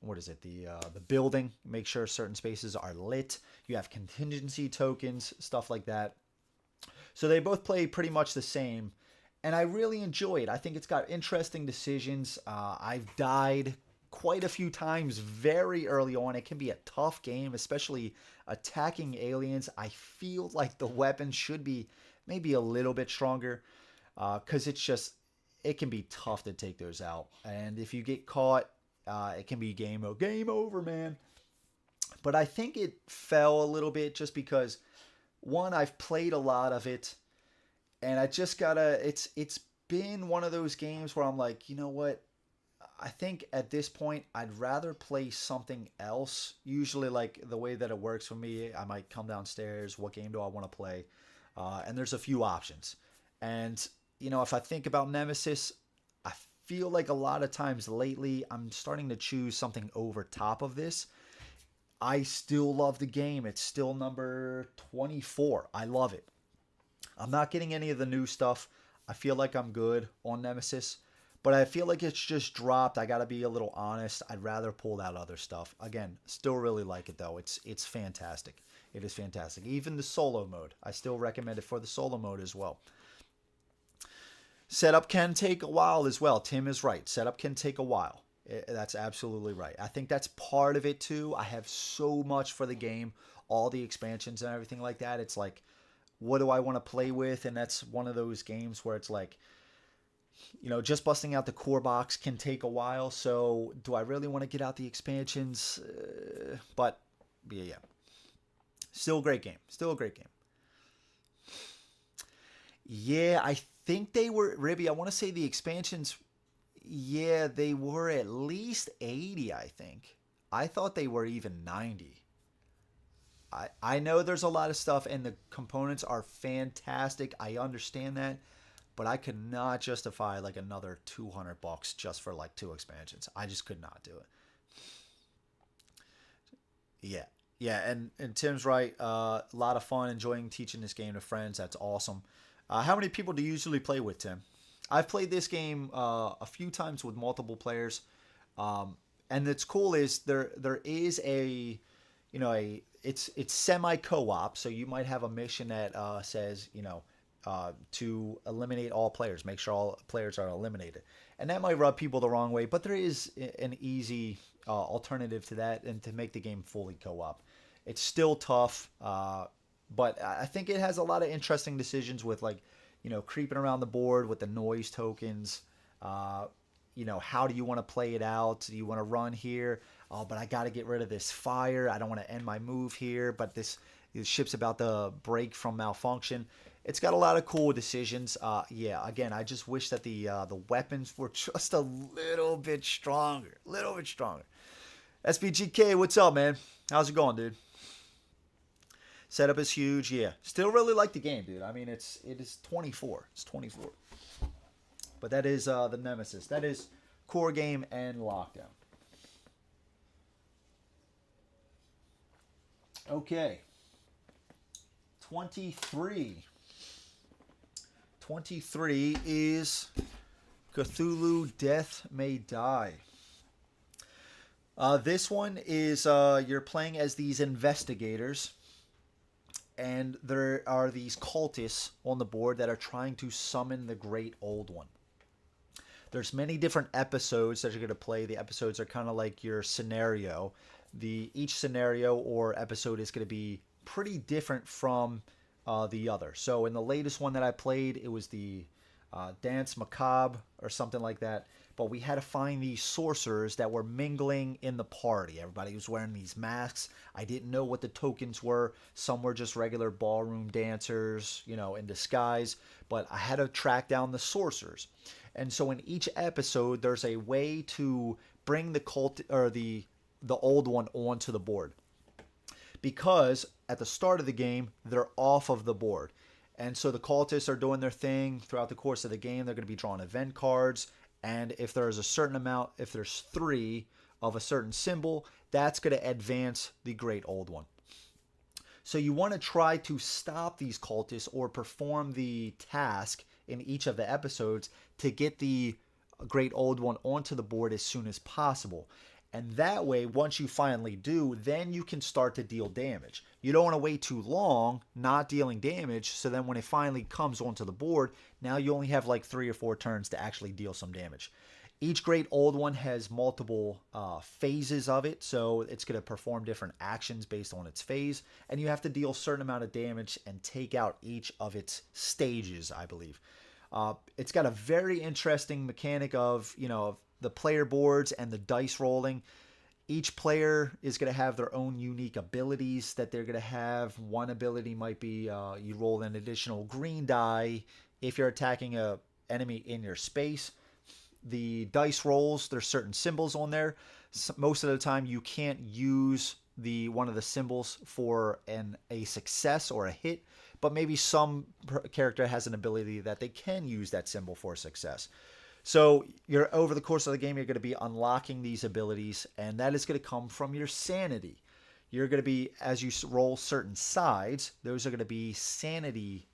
the building. Make sure certain spaces are lit. You have contingency tokens, stuff like that. So they both play pretty much the same, and I really enjoy it. I think it's got interesting decisions. I've died quite a few times very early on. It can be a tough game, especially attacking aliens. I feel like the weapons should be maybe a little bit stronger, because it can be tough to take those out. And if you get caught, it can be game over, man. But I think it fell a little bit just because... One, I've played a lot of it, and I just it's been one of those games where I'm like, you know what? I think at this point, I'd rather play something else. Usually, like, the way that it works for me, I might come downstairs, what game do I want to play? And there's a few options. And, if I think about Nemesis, I feel like a lot of times lately, I'm starting to choose something over top of this. I still love the game. It's still number 24. I love it. I'm not getting any of the new stuff. I feel like I'm good on Nemesis, but I feel like it's just dropped. I got to be a little honest. I'd rather pull that other stuff. Again, still really like it though. It's fantastic. It is fantastic. Even the solo mode. I still recommend it for the solo mode as well. Setup can take a while as well. Tim is right. Setup can take a while. That's absolutely right. I think that's part of it too. I have so much for the game, all the expansions and everything like that. It's like, what do I want to play with? And that's one of those games where it's like, just busting out the core box can take a while. So do I really want to get out the expansions? But yeah. Still a great game. Still a great game. Yeah, I think they were, Ribby, I want to say the expansions... Yeah, they were at least 80, I think. I thought they were even 90. I know there's a lot of stuff, and the components are fantastic. I understand that. but I could not justify like another $200 just for like 2 expansions. I just could not do it. Yeah. Yeah, and Tim's right. A lot of fun enjoying teaching this game to friends. That's awesome. How many people do you usually play with, Tim? I've played this game a few times with multiple players. And it's cool is there is a, it's semi co-op. So you might have a mission that says, to eliminate all players, make sure all players are eliminated, and that might rub people the wrong way. But there is an easy alternative to that, and to make the game fully co-op. It's still tough, but I think it has a lot of interesting decisions with like, creeping around the board with the noise tokens. How do you want to play it out? Do you want to run here? Oh, but I got to get rid of this fire. I don't want to end my move here, but this ship's about to break from malfunction. It's got a lot of cool decisions. Yeah, again, I just wish that the weapons were just a little bit stronger. SBGK, what's up, man? How's it going, dude? Setup is huge. Yeah, still really like the game, dude. I mean, it is 24. It's 24. But that is the Nemesis. That is core game and lockdown. Okay. 23. 23 is Cthulhu Death May Die. This one is you're playing as these investigators, and there are these cultists on the board that are trying to summon the Great Old One. There's many different episodes that you're going to play. The episodes are kind of like your scenario. Each scenario or episode is going to be pretty different from the other. So in the latest one that I played, it was the Dance Macabre or something like that. But we had to find these sorcerers that were mingling in the party. Everybody was wearing these masks. I didn't know what the tokens were. Some were just regular ballroom dancers, in disguise. But I had to track down the sorcerers. And so in each episode, there's a way to bring the cult or the old one onto the board. Because at the start of the game, they're off of the board. And so the cultists are doing their thing throughout the course of the game. They're going to be drawing event cards. And if there's a certain amount, if there's 3 of a certain symbol, that's going to advance the Great Old One. So you want to try to stop these cultists or perform the task in each of the episodes to get the Great Old One onto the board as soon as possible. And that way, once you finally do, then you can start to deal damage. You don't want to wait too long not dealing damage, so then when it finally comes onto the board, now you only have like 3 or 4 turns to actually deal some damage. Each Great Old One has multiple phases of it, so it's going to perform different actions based on its phase, and you have to deal a certain amount of damage and take out each of its stages, I believe. It's got a very interesting mechanic of, the player boards and the dice rolling. Each player is going to have their own unique abilities that they're going to have. One ability might be you roll an additional green die if you're attacking a enemy in your space. The dice rolls, there's certain symbols on there. Most of the time you can't use one of the symbols for a success or a hit, but maybe some character has an ability that they can use that symbol for success. So you're over the course of the game, you're going to be unlocking these abilities, and that is going to come from your sanity. You're going to be, as you roll certain sides, those are going to be sanity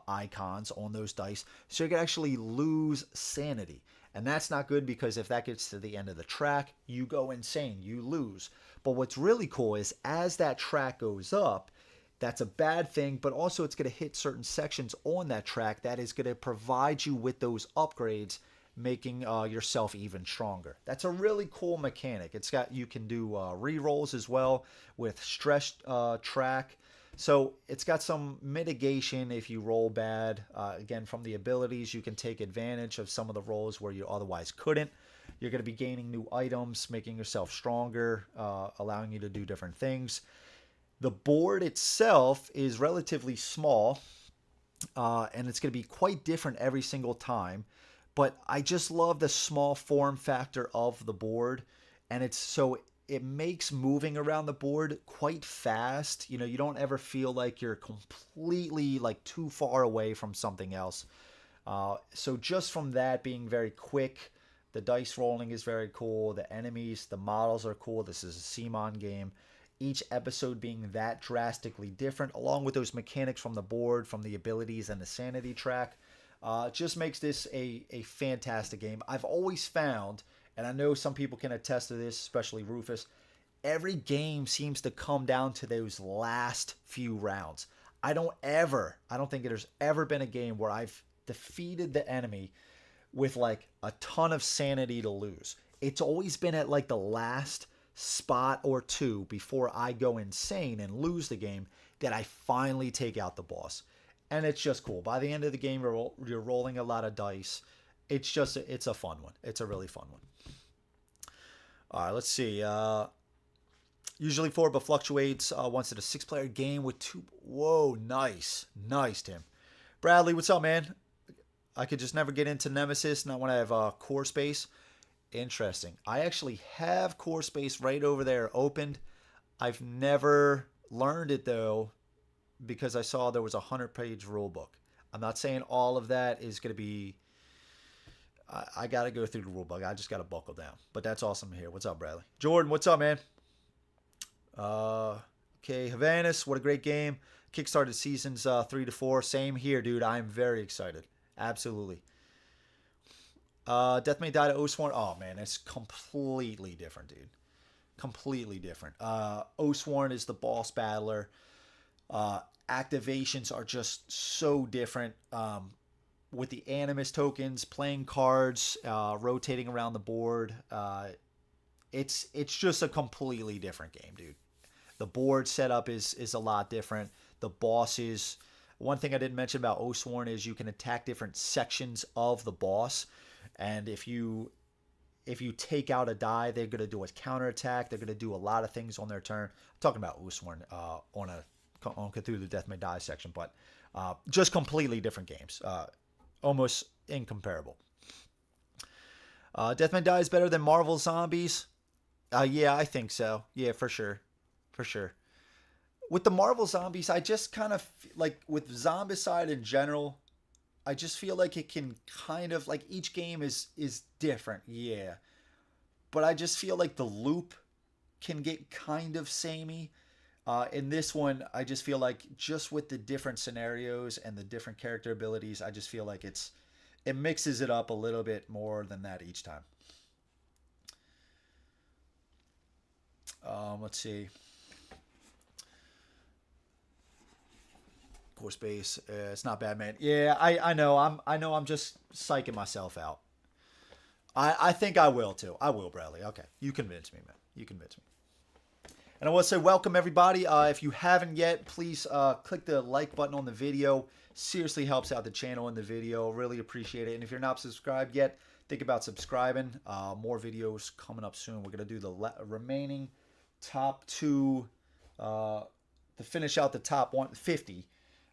icons on those dice. So you're going to actually lose sanity. And that's not good, because if that gets to the end of the track, you go insane, you lose. But what's really cool is as that track goes up, that's a bad thing, but also it's going to hit certain sections on that track that is going to provide you with those upgrades, making yourself even stronger. That's a really cool mechanic. You can do re-rolls as well with stress track. So it's got some mitigation if you roll bad. Again, from the abilities, you can take advantage of some of the rolls where you otherwise couldn't. You're going to be gaining new items, making yourself stronger, allowing you to do different things. The board itself is relatively small, and it's going to be quite different every single time. But I just love the small form factor of the board, and it makes moving around the board quite fast. You don't ever feel like you're completely like too far away from something else. So just from that being very quick, the dice rolling is very cool. The enemies, the models are cool. This is a CMON game. Each episode being that drastically different, along with those mechanics from the board, from the abilities and the sanity track, just makes this a fantastic game. I've always found, and I know some people can attest to this, especially Rufus, every game seems to come down to those last few rounds. I don't think there's ever been a game where I've defeated the enemy with like a ton of sanity to lose. It's always been at like the last spot or two before I go insane and lose the game that I finally take out the boss. And it's just cool. By the end of the game, you're rolling a lot of dice. It's a fun one. It's a really fun one. All right, let's see. Usually 4, but fluctuates once in a 6-player game with 2. Whoa, nice. Nice, Tim. Bradley, what's up, man? I could just never get into Nemesis, not when I have core space. Interesting. I actually have core space right over there opened. I've never learned it, though, because I saw there was a 100-page rule book. I'm not saying all of that is going to be... I got to go through the rule book. I just got to buckle down. But that's awesome to hear. What's up, Bradley? Jordan, what's up, man? Okay, Havanas, what a great game. Kickstarted seasons 3 to 4. Same here, dude. I'm very excited. Absolutely. Death May Die to Oorn. Oh, man, it's completely different, dude. Completely different. Oorn is the boss battler. Activations are just so different. With the Animus tokens, playing cards, rotating around the board. It's just a completely different game, dude. The board setup is a lot different. The bosses... One thing I didn't mention about Oorn is you can attack different sections of the boss. And if you take out a die, they're going to do a counterattack. They're going to do a lot of things on their turn. I'm talking about Oorn on through the Death May Die section. But just completely different games. Almost incomparable. Death May Die is better than Marvel Zombies. Yeah, I think so. Yeah, for sure. For sure. With the Marvel Zombies, I just kind of, like, with Zombicide in general, I just feel like it can kind of, like, each game is different, yeah. But I just feel like the loop can get kind of samey. In this one, I just feel like just with the different scenarios and the different character abilities, I just feel like it mixes it up a little bit more than that each time. Let's see. Core space, it's not bad, man. Yeah, I know. I'm just psyching myself out. I think I will too. I will, Bradley. Okay, you convince me, man. You convince me. And I want to say welcome, everybody. If you haven't yet, please click the like button on the video. Seriously helps out the channel and the video. Really appreciate it. And if you're not subscribed yet, think about subscribing. More videos coming up soon. We're going to do the remaining top 2 to finish out the top 150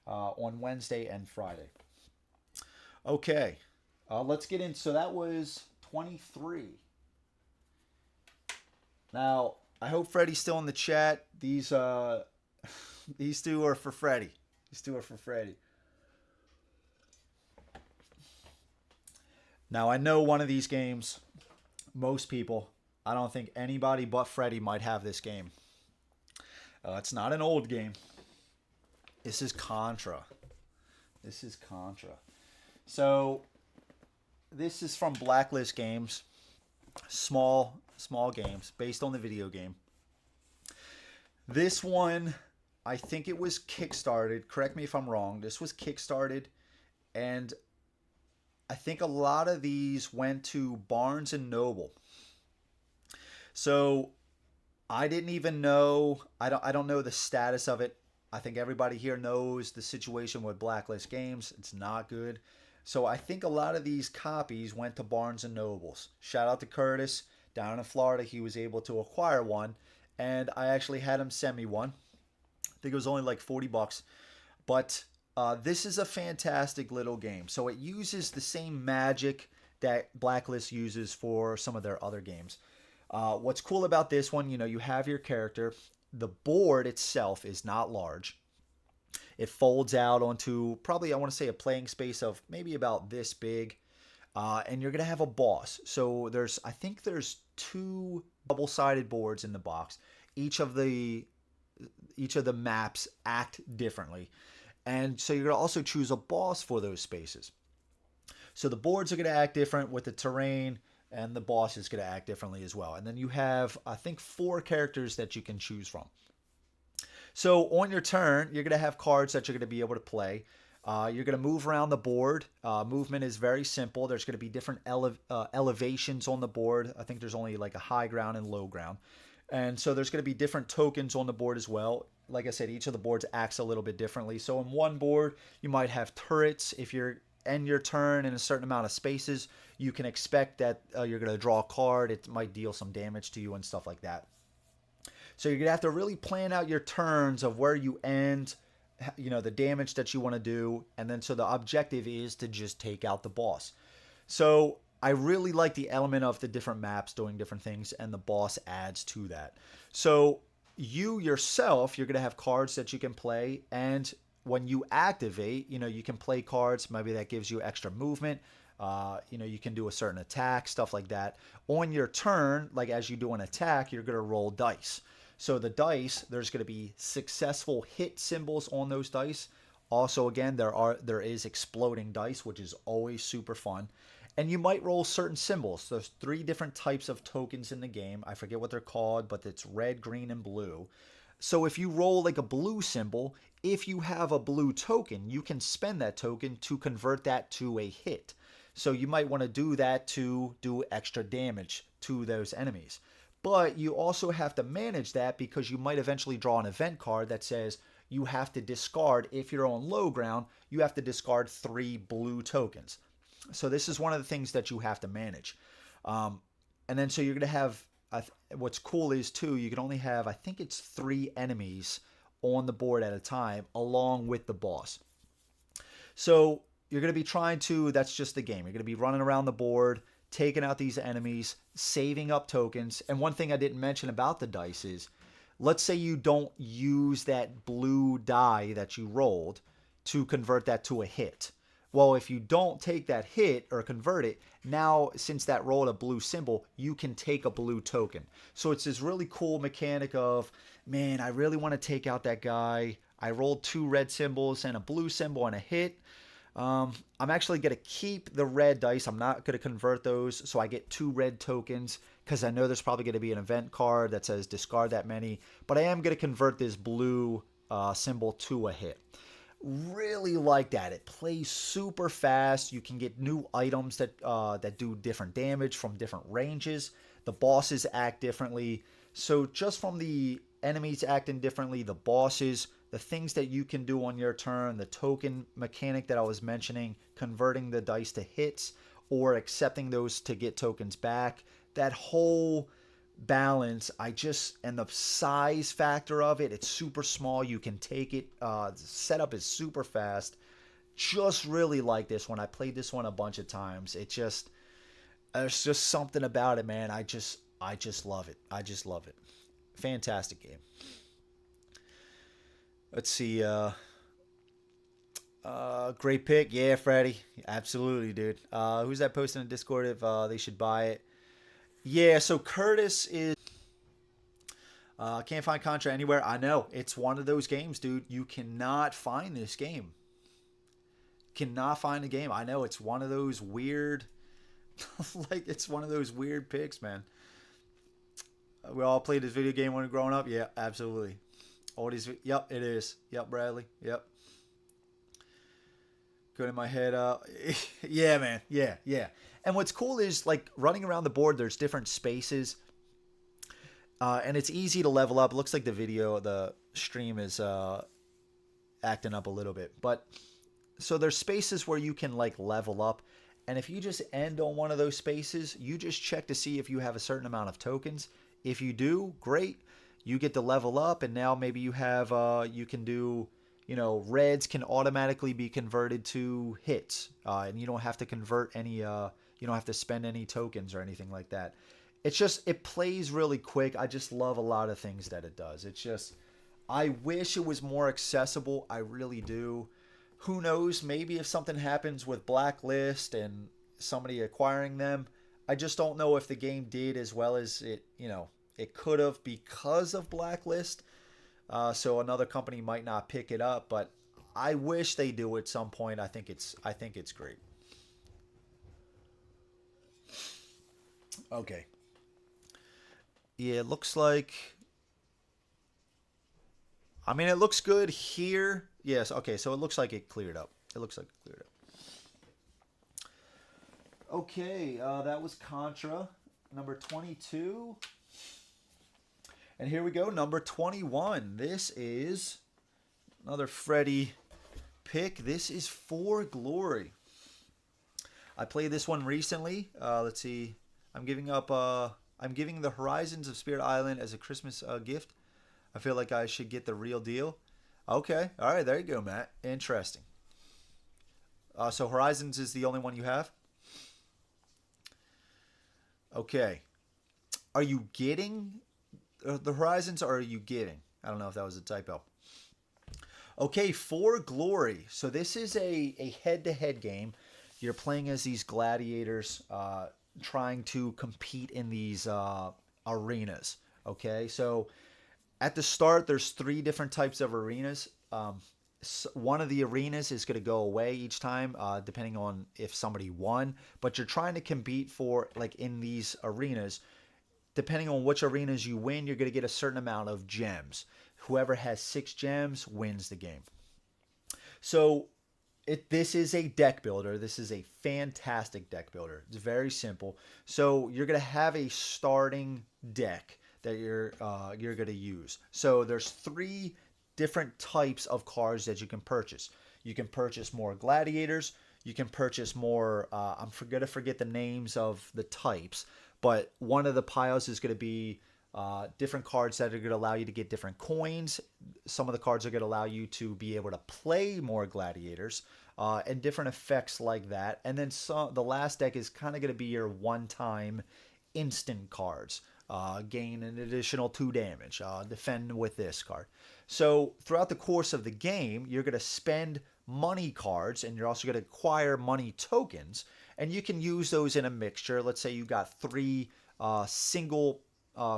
on Wednesday and Friday. Okay. Let's get in. So that was 23. Now... I hope Freddie's still in the chat. These 2 are for Freddie. These 2 are for Freddie. Now, I know one of these games, most people, I don't think anybody but Freddie might have this game. It's not an old game. This is Contra. This is Contra. So, this is from Blacklist Games. Small games based on the video game. This one, I think it was kickstarted. Correct me if I'm wrong. This was kickstarted, and I think a lot of these went to Barnes and Noble. So I didn't even know. I don't know the status of it. I think everybody here knows the situation with Blacklist Games. It's not good. So I think a lot of these copies went to Barnes and Nobles. Shout out to Curtis. Down in Florida, he was able to acquire one, and I actually had him send me one. I think it was only like $40, but this is a fantastic little game. So it uses the same magic that Blacklist uses for some of their other games. What's cool about this one, you have your character. The board itself is not large. It folds out onto probably, I want to say, a playing space of maybe about this big. And you're going to have a boss. So I think there's 2 double-sided boards in the box. Each of the maps act differently. And so you're going to also choose a boss for those spaces. So the boards are going to act different with the terrain, and the boss is going to act differently as well. And then you have, I think, 4 characters that you can choose from. So on your turn, you're going to have cards that you're going to be able to play. You're going to move around the board. Movement is very simple. There's going to be different elevations on the board. I think there's only like a high ground and low ground. And so there's going to be different tokens on the board as well. Like I said, each of the boards acts a little bit differently. So in one board, you might have turrets. If you're end your turn in a certain amount of spaces, you can expect that you're going to draw a card. It might deal some damage to you and stuff like that. So you're going to have to really plan out your turns of where you end, the damage that you want to do. And then so the objective is to just take out the boss. So I really like the element of the different maps doing different things, and the boss adds to that. So you yourself, you're going to have cards that you can play, and when you activate, you can play cards. Maybe that gives you extra movement. You can do a certain attack, stuff like that. On your turn, like as you do an attack, you're going to roll dice. So the dice, there's going to be successful hit symbols on those dice. Also, again, there is exploding dice, which is always super fun. And you might roll certain symbols. There's 3 different types of tokens in the game. I forget what they're called, but it's red, green, and blue. So if you roll like a blue symbol, if you have a blue token, you can spend that token to convert that to a hit. So you might want to do that to do extra damage to those enemies. But you also have to manage that, because you might eventually draw an event card that says you have to discard, if you're on low ground, you have to discard 3 blue tokens. So this is one of the things that you have to manage. And then so you're going to have, what's cool is too, you can only have, I think it's 3 enemies on the board at a time, along with the boss. So you're going to be trying to, that's just the game. You're going to be running around the board, taking out these enemies, saving up tokens. And one thing I didn't mention about the dice is, let's say you don't use that blue die that you rolled to convert that to a hit. Well, if you don't take that hit or convert it, now since that rolled a blue symbol, you can take a blue token. So it's this really cool mechanic of, man, I really want to take out that guy. I rolled 2 red symbols and a blue symbol and a hit. I'm actually going to keep the red dice. I'm not going to convert those, so I get 2 red tokens, because I know there's probably going to be an event card that says discard that many. But I am going to convert this blue symbol to a hit. Really like that. It plays super fast. You can get new items that do different damage from different ranges. The bosses act differently. So just from the enemies acting differently, the bosses, the things that you can do on your turn, the token mechanic that I was mentioning, converting the dice to hits or accepting those to get tokens back, that whole balance, and the size factor of it, it's super small. You can take it. The setup is super fast. Just really like this one. I played this one a bunch of times. There's just something about it, man. I just love it. I just love it. Fantastic game. Let's see. Great pick. Yeah, Freddie. Absolutely, dude. Who's that posting in Discord if they should buy it? Yeah, so Curtis is... can't find Contra anywhere. I know. It's one of those games, dude. You cannot find this game. Cannot find the game. I know. It's one of those weird... it's one of those weird picks, man. We all played this video game when we were growing up. Yeah, absolutely. All these... Yep, it is. Yep, Bradley. Yep. Going in my head. Yeah, man. Yeah. And what's cool is, like, running around the board, there's different spaces. And it's easy to level up. It looks like the stream is acting up a little bit. But, so there's spaces where you can, like, level up. And if you just end on one of those spaces, you just check to see if you have a certain amount of tokens. If you do, great. You get to level up, and now maybe you have, you can do... reds can automatically be converted to hits, and you don't have to convert any, you don't have to spend any tokens or anything like that. It plays really quick. I just love a lot of things that it does. I wish it was more accessible. I really do. Who knows? Maybe if something happens with Blacklist and somebody acquiring them, I just don't know if the game did as well as it could have because of Blacklist. So another company might not pick it up, but I wish they do at some point. I think it's great. Okay. Yeah, it looks like. I mean, it looks good here. Yes. Okay. So it looks like it cleared up. It looks like it cleared up. Okay. That was Contra number 22. And here we go, number 21. This is another Freddy pick. This is For Glory. I played this one recently. Let's see. I'm giving up. I'm giving the Horizons of Spirit Island as a Christmas gift. I feel like I should get the real deal. Okay. All right. There you go, Matt. Interesting. So Horizons is the only one you have? Okay. Are you getting the Horizons or are you giving? I don't know if that was a typo. Okay, For Glory. So this is a head-to-head game. You're playing as these gladiators trying to compete in these arenas. Okay, so at the start, there's 3 different types of arenas. One of the arenas is going to go away each time, depending on if somebody won. But you're trying to compete for, like in these arenas, depending on which arenas you win, you're going to get a certain amount of gems. Whoever has 6 gems wins the game. So this is a deck builder. This is a fantastic deck builder. It's very simple. So you're going to have a starting deck that you're going to use. So there's 3 different types of cards that you can purchase. You can purchase more gladiators. You can purchase more. I'm going to forget the names of the types, but one of the piles is going to be different cards that are going to allow you to get different coins. Some of the cards are going to allow you to be able to play more gladiators and different effects like that. And then the last deck is kind of going to be your one-time instant cards. Gain an additional 2 damage. Defend with this card. So throughout the course of the game, you're going to spend money cards and you're also going to acquire money tokens. And you can use those in a mixture. Let's say you got 3 single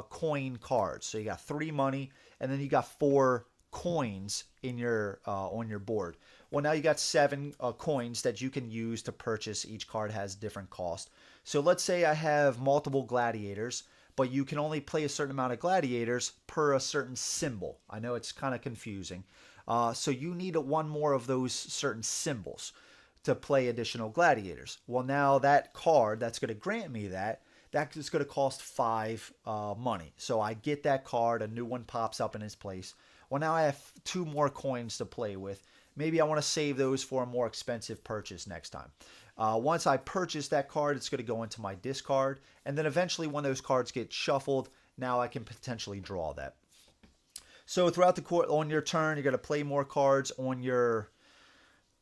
coin cards. So you got 3 money and then you got 4 coins in your on your board. Well, now you got 7 coins that you can use to purchase. Each card has different cost. So let's say I have multiple gladiators, but you can only play a certain amount of gladiators per a certain symbol. I know it's kind of confusing. So you need 1 more of those certain symbols to play additional gladiators. Well, now that card that's going to grant me that is going to cost 5 money. So I get that card, a new one pops up in its place. Well, now I have 2 more coins to play with. Maybe I want to save those for a more expensive purchase next time. Once I purchase that card, it's going to go into my discard. And then eventually when those cards get shuffled, now I can potentially draw that. So throughout the course, on your turn, you're going to play more cards on your...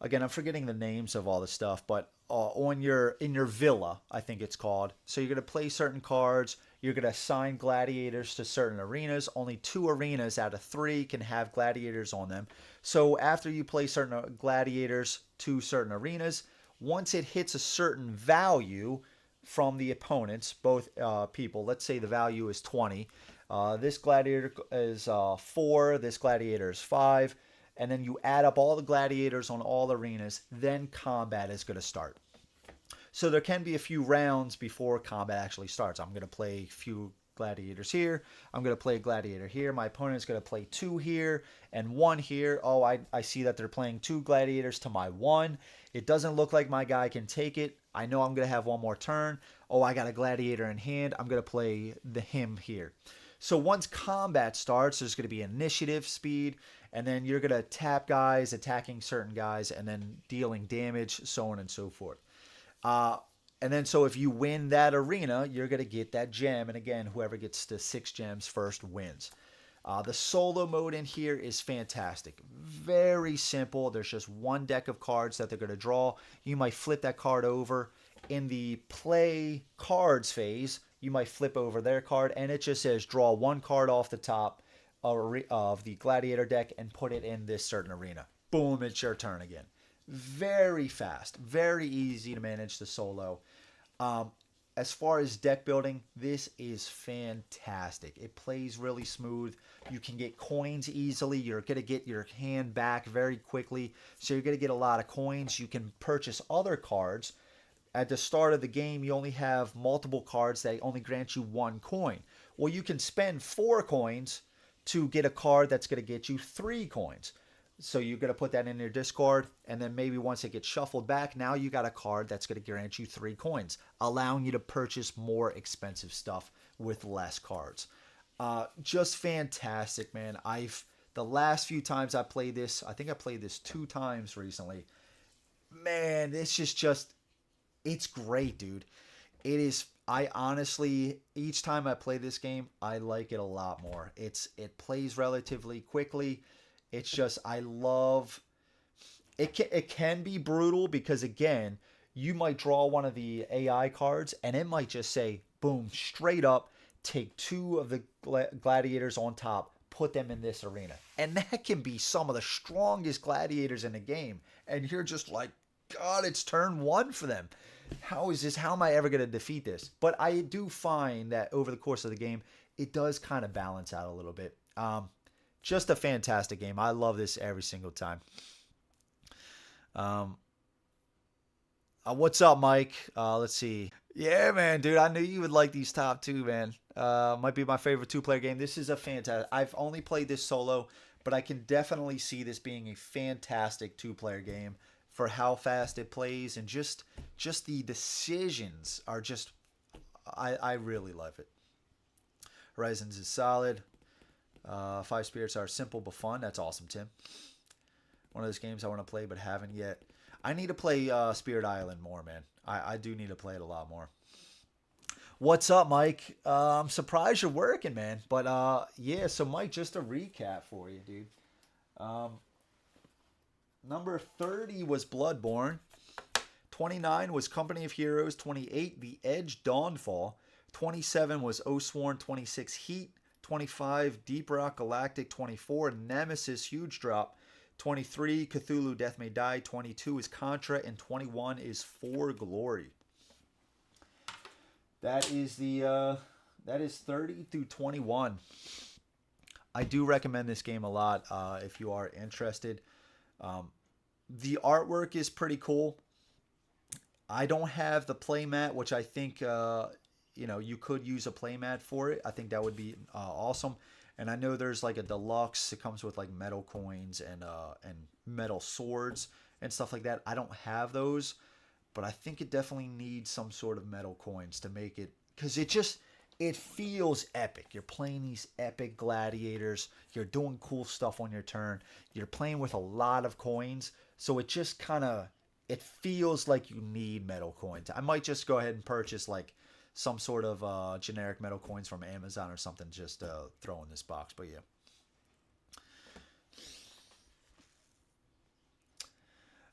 Again, I'm forgetting the names of all the stuff, but in your villa, I think it's called. So you're going to play certain cards. You're going to assign gladiators to certain arenas. Only 2 arenas out of 3 can have gladiators on them. So after you play certain gladiators to certain arenas, once it hits a certain value from the opponents, both people, let's say the value is 20. This gladiator is 4. This gladiator is 5. And then you add up all the gladiators on all arenas, then combat is going to start. So there can be a few rounds before combat actually starts. I'm going to play a few gladiators here. I'm going to play a gladiator here. My opponent is going to play 2 here and 1 here. Oh, I see that they're playing 2 gladiators to my 1. It doesn't look like my guy can take it. I know I'm going to have 1 more turn. Oh, I got a gladiator in hand. I'm going to play him here. So once combat starts, there's going to be initiative speed, and then you're going to tap guys, attacking certain guys, and then dealing damage, so on and so forth. And then so if you win that arena, you're going to get that gem. And again, whoever gets to 6 gems first wins. The solo mode in here is fantastic. Very simple. There's just 1 deck of cards that they're going to draw. You might flip that card over. In the play cards phase, you might flip over their card, and it just says draw 1 card off the top. of the gladiator deck and put it in this certain arena. Boom, it's your turn again. Very fast, very easy to manage the solo. As far as deck building, this is fantastic. It plays really smooth. You can get coins easily. You're going to get your hand back very quickly. So you're going to get a lot of coins. You can purchase other cards. At the start of the game, you only have multiple cards that only grant you 1 coin. Well, you can spend 4 coins to get a card that's going to get you 3 coins. So you're going to put that in your discard, and then maybe once it gets shuffled back, now you got a card that's going to grant you 3 coins, allowing you to purchase more expensive stuff with less cards. Just fantastic, man. The last few times I played this, I think I played this 2 times recently. Man, this is just, it's great, dude. It is. I honestly, each time I play this game, I like it a lot more. It plays relatively quickly. It's just, I love it. It can be brutal because, again, you might draw one of the AI cards and it might just say, boom, straight up, take 2 of the gladiators on top, put them in this arena. And that can be some of the strongest gladiators in the game. And you're just like, God, it's turn 1 for them. How is this? How am I ever going to defeat this? But I do find that over the course of the game, it does kind of balance out a little bit. Just a fantastic game. I love this every single time. What's up, Mike? Let's see. Yeah, man, dude. I knew you would like these top 2, man. Might be my favorite 2-player game. This is a fantastic. I've only played this solo, but I can definitely see this being a fantastic 2-player game for how fast it plays, and just the decisions are just. I really love it. Horizons is solid. 5 Spirits are simple but fun. That's awesome, Tim. One of those games I want to play but haven't yet. I need to play Spirit Island more, man. I do need to play it a lot more. What's up, Mike? I'm surprised you're working, man. But yeah, so Mike, just a recap for you, dude. Number 30 was Bloodborne. 29 was Company of Heroes. 28, The Edge Dawnfall. 27 was Oorn. 26, Heat. 25, Deep Rock Galactic. 24, Nemesis, huge drop. 23, Cthulhu Death May Die. 22 is Contra, and 21 is For Glory. That is 30 through 21. I do recommend this game a lot if you are interested. The artwork is pretty cool. I don't have the playmat, which I think you could use a playmat for it. I think that would be awesome. And I know there's like a deluxe. It comes with like metal coins and metal swords and stuff like that. I don't have those, but I think it definitely needs some sort of metal coins to make it, because it feels epic. You're playing these epic gladiators. You're doing cool stuff on your turn. You're playing with a lot of coins, so it just it feels like you need metal coins. I might just go ahead and purchase like some sort of generic metal coins from Amazon or something, just throw in this box. But yeah.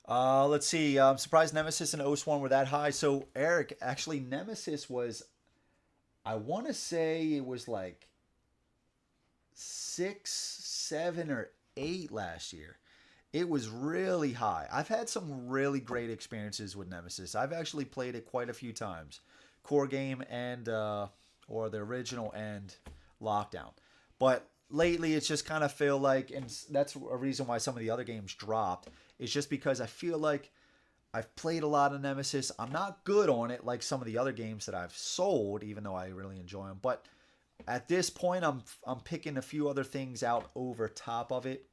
Let's see. I'm surprised Nemesis and Oorn were that high. So Eric, actually, Nemesis was, I want to say it was like 6, 7, or 8 last year. It was really high. I've had some really great experiences with Nemesis. I've actually played it quite a few times. Core game and or the original and Lockdown. But lately it's just kind of feel like, and that's a reason why some of the other games dropped, is just because I feel like I've played a lot of Nemesis. I'm not good on it like some of the other games that I've sold, even though I really enjoy them. But at this point, I'm picking a few other things out over top of it.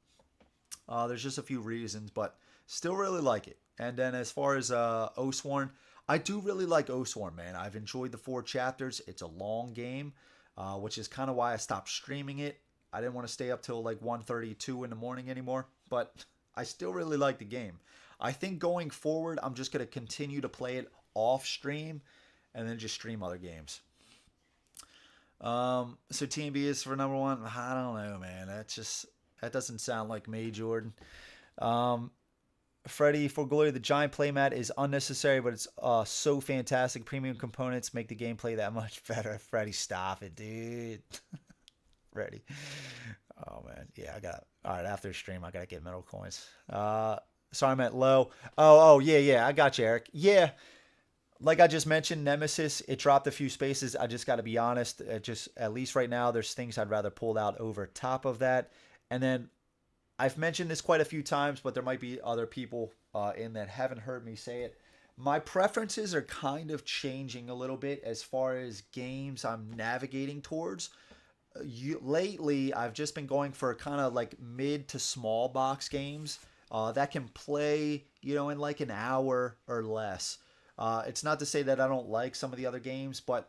There's just a few reasons, but still really like it. And then as far as Oorn, I do really like Oorn, man. I've enjoyed the 4 chapters. It's a long game, which is kind of why I stopped streaming it. I didn't want to stay up till like 1:32 in the morning anymore, but I still really like the game. I think going forward, I'm just going to continue to play it off stream and then just stream other games. So TMB is for number 1. I don't know, man. That doesn't sound like me, Jordan. Freddy, For Glory, the giant playmat is unnecessary, but it's so fantastic. Premium components make the gameplay that much better. Freddy, stop it, dude. Freddy. Oh man, yeah, I got. All right, after the stream, I gotta get metal coins. Sorry, I meant low. Oh, yeah, I got you, Eric. Yeah, like I just mentioned, Nemesis, it dropped a few spaces. I just got to be honest. It just at least right now, there's things I'd rather pull out over top of that. And then I've mentioned this quite a few times, but there might be other people in that haven't heard me say it. My preferences are kind of changing a little bit as far as games I'm navigating towards. Lately, I've just been going for kind of like mid to small box games that can play, in like an hour or less. It's not to say that I don't like some of the other games, but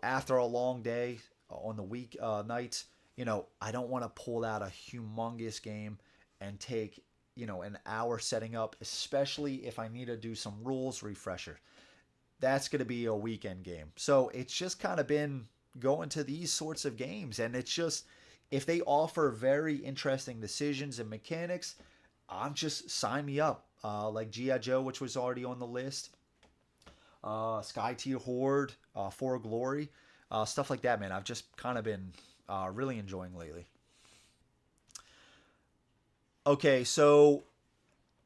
after a long day on the week nights, I don't want to pull out a humongous game and take an hour setting up, especially if I need to do some rules refresher. That's going to be a weekend game. So it's just kind of been going to these sorts of games, and it's just if they offer very interesting decisions and mechanics, I'm just sign me up. Like G.I. Joe, which was already on the list, Sky Tier Horde, For Glory, stuff like that, man. I've just kind of been really enjoying lately. Okay, so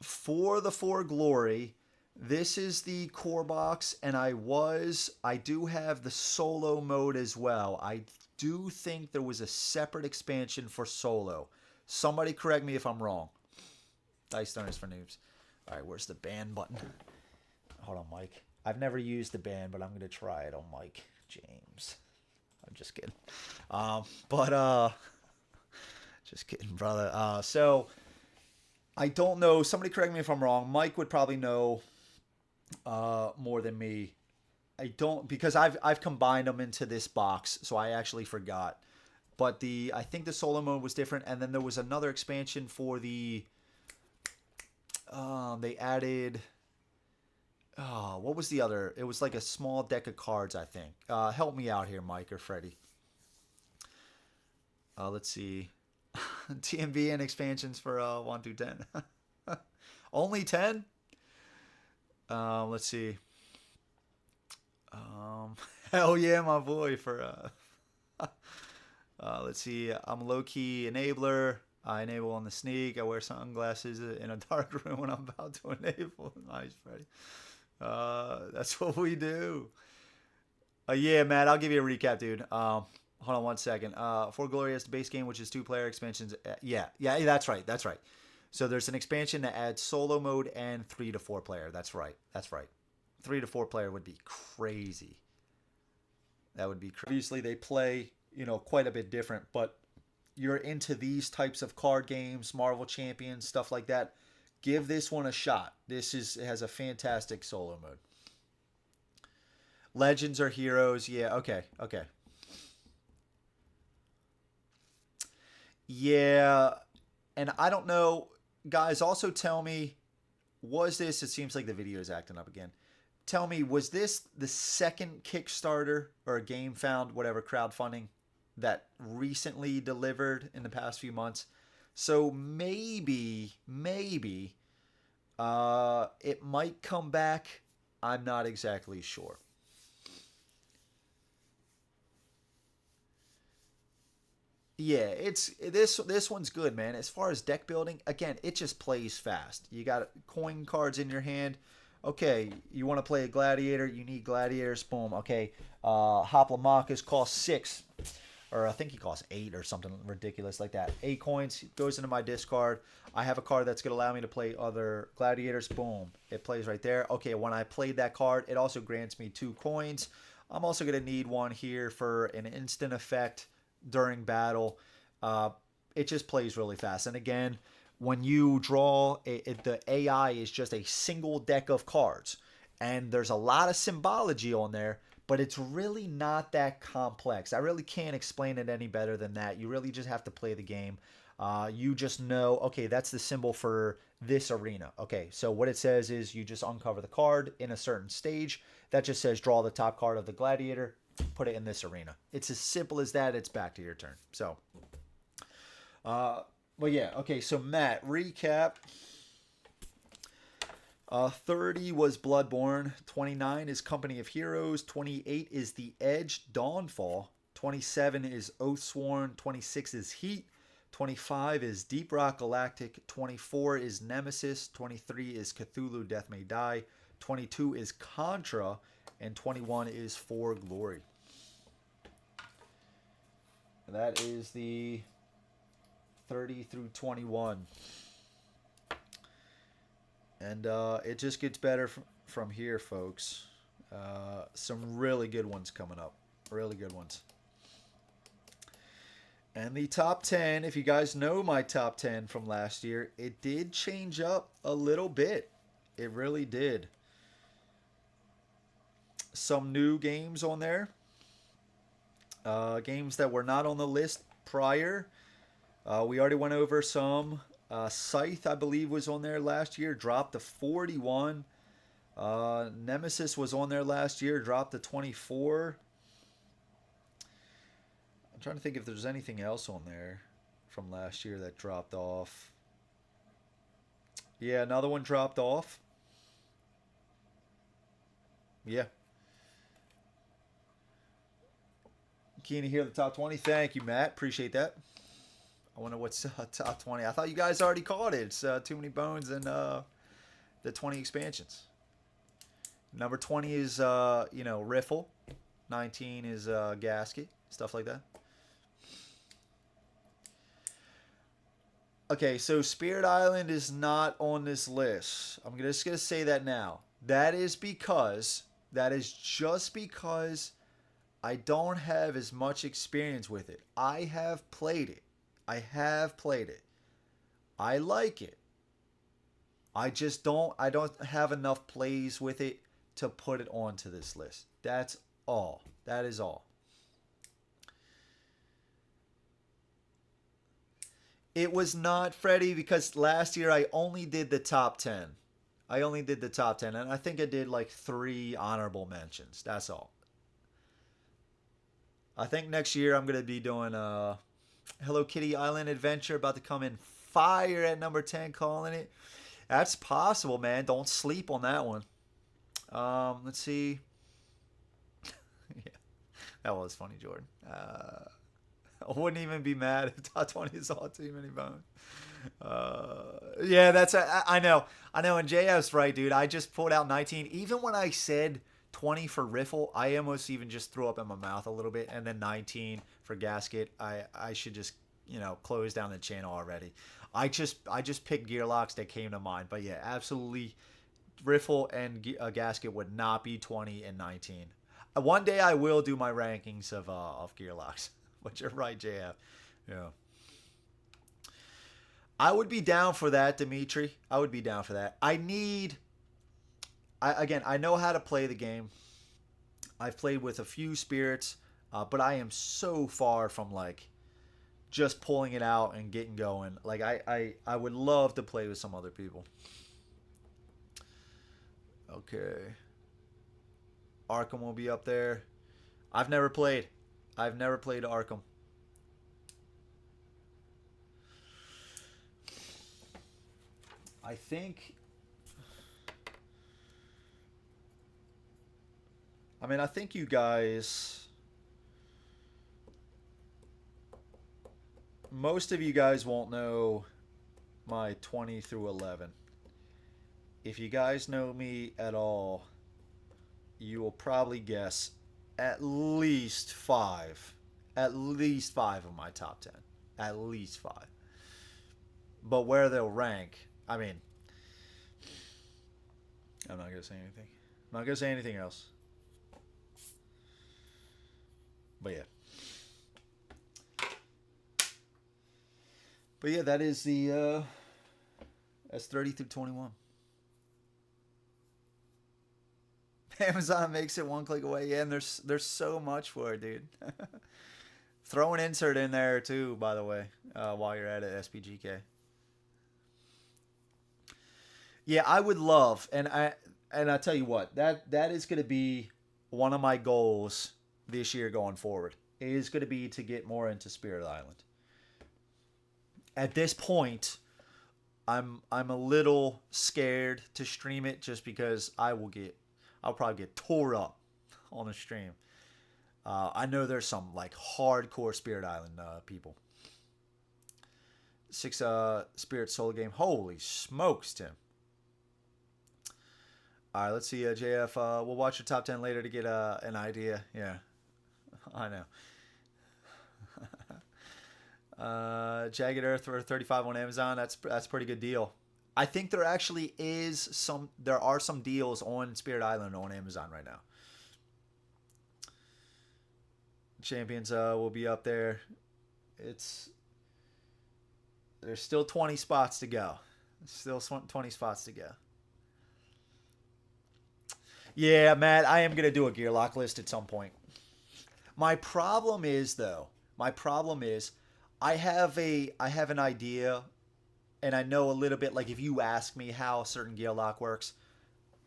for the For Glory, this is the core box, and I do have the solo mode as well. I do think there was a separate expansion for solo. Somebody correct me if I'm wrong. Dice Donors for Noobs. All right, where's the ban button? Hold on, Mike. I've never used the ban, but I'm going to try it on Mike James. I'm just kidding. Just kidding, brother. So I don't know. Somebody correct me if I'm wrong. Mike would probably know more than me. I don't, because I've combined them into this box, so I actually forgot. But I think the solo mode was different, and then there was another expansion for the. They added. Oh, what was the other? It was like a small deck of cards, I think. Help me out here, Mike or Freddie. Let's see. TMV and expansions for 1 through 10. Only 10? Let's see. Hell yeah, my boy. Let's see. I'm low-key enabler. I enable on the sneak. I wear sunglasses in a dark room when I'm about to enable. Nice, Freddie. That's what we do. Yeah, Matt, I'll give you a recap, dude. Hold on one second. For Glory has the base game, which is 2-player expansions. Yeah, that's right. So there's an expansion that adds solo mode and 3 to 4 player. That's right. 3 to 4 player would be crazy. That would be crazy. Obviously, they play, quite a bit different, but you're into these types of card games, Marvel Champions, stuff like that. Give this one a shot. It has a fantastic solo mode. Legends are heroes. Yeah, okay. Yeah, and I don't know. Guys, also tell me, it seems like the video is acting up again. Tell me, was this the second Kickstarter or Game Found, whatever, crowdfunding that recently delivered in the past few months? So maybe it might come back. I'm not exactly sure. Yeah, this one's good, man. As far as deck building, again, it just plays fast. You got coin cards in your hand. Okay, you want to play a gladiator, you need gladiators, boom. Okay, Hoplomachus costs 6, or I think he costs 8 or something ridiculous like that. 8 coins, goes into my discard. I have a card that's going to allow me to play other gladiators, boom. It plays right there. Okay, when I played that card, it also grants me 2 coins. I'm also going to need one here for an instant effect during battle. It just plays really fast. And again, when you draw, the AI is just a single deck of cards. And there's a lot of symbology on there, but it's really not that complex. I really can't explain it any better than that. You really just have to play the game. You just know, okay, that's the symbol for this arena. Okay, so what it says is you just uncover the card in a certain stage. That just says draw the top card of the gladiator, put it in this arena. It's as simple as that. It's back to your turn. So, but yeah, okay, so Matt, recap. 30 was Bloodborne. 29 is Company of Heroes. 28 is The Edge, Dawnfall. 27 is Oathsworn. 26 is Heat. 25 is Deep Rock Galactic. 24 is Nemesis. 23 is Cthulhu Death May Die. 22 is Contra. And 21 is For Glory. That is the 30 through 21. And it just gets better from here, folks. Some really good ones coming up. Really good ones. And the top 10, if you guys know my top 10 from last year, it did change up a little bit. It really did. Some new games on there. Games that were not on the list prior. We already went over some. Scythe, I believe, was on there last year. Dropped to 41. Nemesis was on there last year. Dropped to 24. I'm trying to think if there's anything else on there from last year that dropped off. Yeah, another one dropped off. Yeah. Keen to hear the top 20. Thank you, Matt. Appreciate that. I wonder what's top 20. I thought you guys already caught it. It's Too Many Bones and the 20 expansions. Number 20 is, Riffle. 19 is Gasket. Stuff like that. Okay, so Spirit Island is not on this list. I'm just going to say that now. That is just because I don't have as much experience with it. I have played it. I like it. I don't have enough plays with it to put it onto this list. That's all. That is all. It was not, Freddie, because last year I only did the top 10. And I think I did like 3 honorable mentions. That's all. I think next year I'm going to be doing Hello Kitty Island Adventure, about to come in fire at number 10, calling it. That's possible, man. Don't sleep on that one. Let's see. Yeah, that was funny, Jordan. I wouldn't even be mad if top 20 is all Too Many Bones. Yeah, that's I know, and JF's right, dude. I just pulled out 19. Even when I said 20 for Riffle, I almost even just threw up in my mouth a little bit, and then 19 for Gasket. I should just close down the channel already. I just picked Gearlocks that came to mind, but yeah, absolutely, Riffle and Gasket would not be 20 and 19. One day I will do my rankings of Gearlocks. But you're right, JF. Yeah. I would be down for that, Dimitri. I would be down for that. I know how to play the game. I've played with a few spirits, but I am so far from like just pulling it out and getting going. Like I would love to play with some other people. Okay. Arkham will be up there. I've never played Arkham. I think you guys, most of you guys won't know my 20 through 11. If you guys know me at all, you will probably guess at least 5 of my top 10. At least 5. But where they'll rank, I'm not going to say anything. I'm not going to say anything else. But yeah, that is the that's 30 through 21. Amazon makes it one click away. Yeah, and there's so much for it, dude. Throw an insert in there too, by the way, while you're at it, SPGK. Yeah, I would love, and I tell you what, that is going to be one of my goals this year going forward. It is going to be to get more into Spirit Island. At this point, I'm a little scared to stream it just because I'll probably get tore up on the stream. I know there's some like hardcore Spirit Island people. 6 Spirit solo game. Holy smokes, Tim. All right, let's see, JF. We'll watch your top 10 later to get an idea. Yeah, I know. Jagged Earth for 35 on Amazon. That's a pretty good deal. I think there actually there are some deals on Spirit Island on Amazon right now. Champions will be up there. There's still 20 spots to go. Still 20 spots to go. Yeah, Matt, I am going to do a Gearlock list at some point. My problem is I have an idea, and I know a little bit, like if you ask me how certain Gearlock works,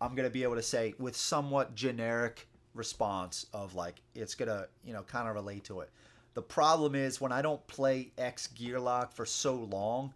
I'm going to be able to say with somewhat generic response of like it's going to, kind of relate to it. The problem is when I don't play X Gearlock for so long,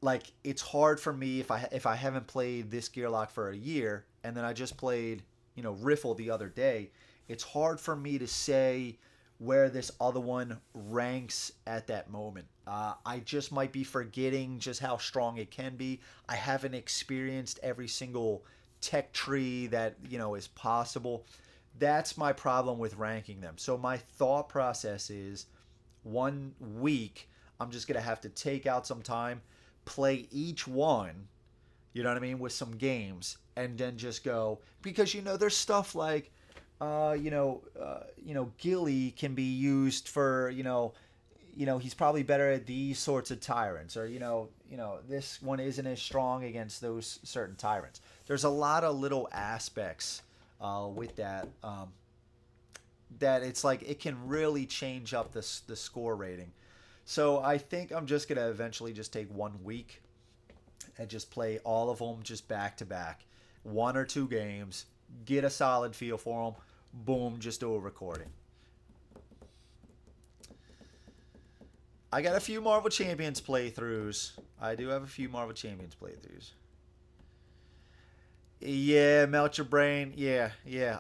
like it's hard for me if I haven't played this Gearlock for a year and then I just played, Riffle the other day, it's hard for me to say where this other one ranks at that moment. I just might be forgetting just how strong it can be. I haven't experienced every single tech tree that, is possible. That's my problem with ranking them. So my thought process is 1 week, I'm just going to have to take out some time, play each one, you know what I mean, with some games, and then just go, because there's stuff like Gilly can be used for, he's probably better at these sorts of tyrants, or this one isn't as strong against those certain tyrants. There's a lot of little aspects with that that it's like it can really change up the score rating. So I think I'm just gonna eventually just take 1 week and just play all of them just back to back, 1 or 2 games, get a solid feel for them, boom, just do a recording. I got a few Marvel Champions playthroughs. I do have a few Marvel Champions playthroughs. Yeah, melt your brain. Yeah,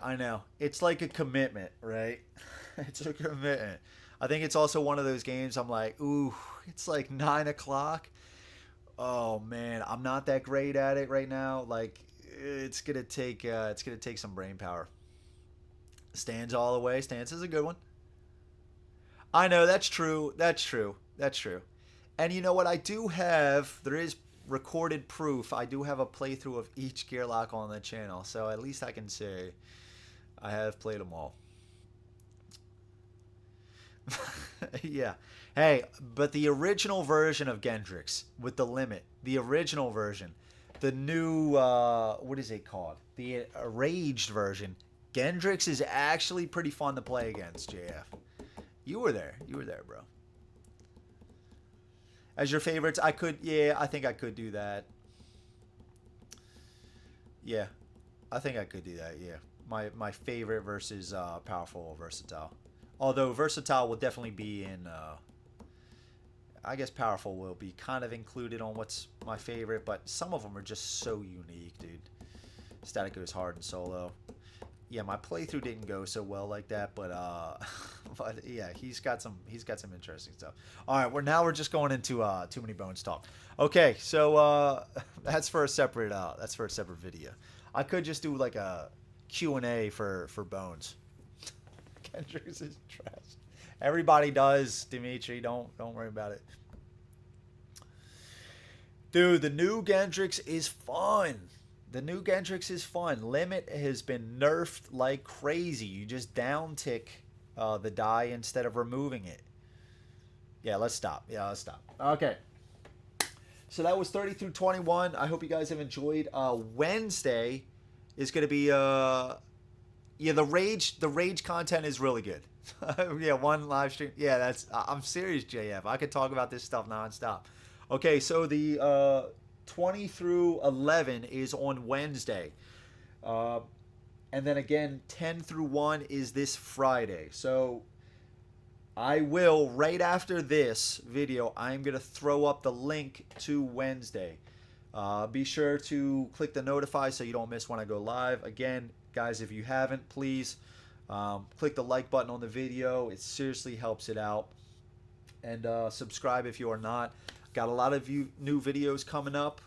I know. It's like a commitment, right? It's a commitment. I think it's also one of those games I'm like, ooh, it's like 9 o'clock. Oh man, I'm not that great at it right now. Like, it's gonna take some brain power. Stands all the way. Stands is a good one. I know, that's true. That's true. And you know what? There is recorded proof. I do have a playthrough of each Gearlock on the channel, so at least I can say I have played them all. Yeah. Hey, but the original version of Gendrix with the limit, the original version, the new, what is it called? The Raged version, Gendrix is actually pretty fun to play against, JF. You were there, bro. As your favorites, I think I could do that. Yeah, I think I could do that, yeah. My favorite versus powerful or versatile. Although versatile will definitely be in, I guess powerful will be kind of included on what's my favorite, but some of them are just so unique, dude. Static goes hard in solo. Yeah, my playthrough didn't go so well like that, but yeah, he's got some interesting stuff. All right, we're just going into too many bones talk. Okay, so that's for a separate video. I could just do like a Q&A for bones. Kendrick's is trash. Everybody does, Dimitri. Don't worry about it. Dude, the new Gendrix is fun. Limit has been nerfed like crazy. You just down tick the die instead of removing it. Yeah, let's stop. Okay. So that was 30 through 21. I hope you guys have enjoyed. Wednesday is going to be the rage content is really good. Yeah, one live stream. Yeah, I'm serious, JF. I could talk about this stuff nonstop. Okay, so the 20 through 11 is on Wednesday. And then again, 10 through 1 is this Friday. So I will, right after this video, I'm going to throw up the link to Wednesday. Be sure to click the notify so you don't miss when I go live. Again, guys, if you haven't, please click the like button on the video. It seriously helps it out. And subscribe if you are not. got a lot of new videos coming up,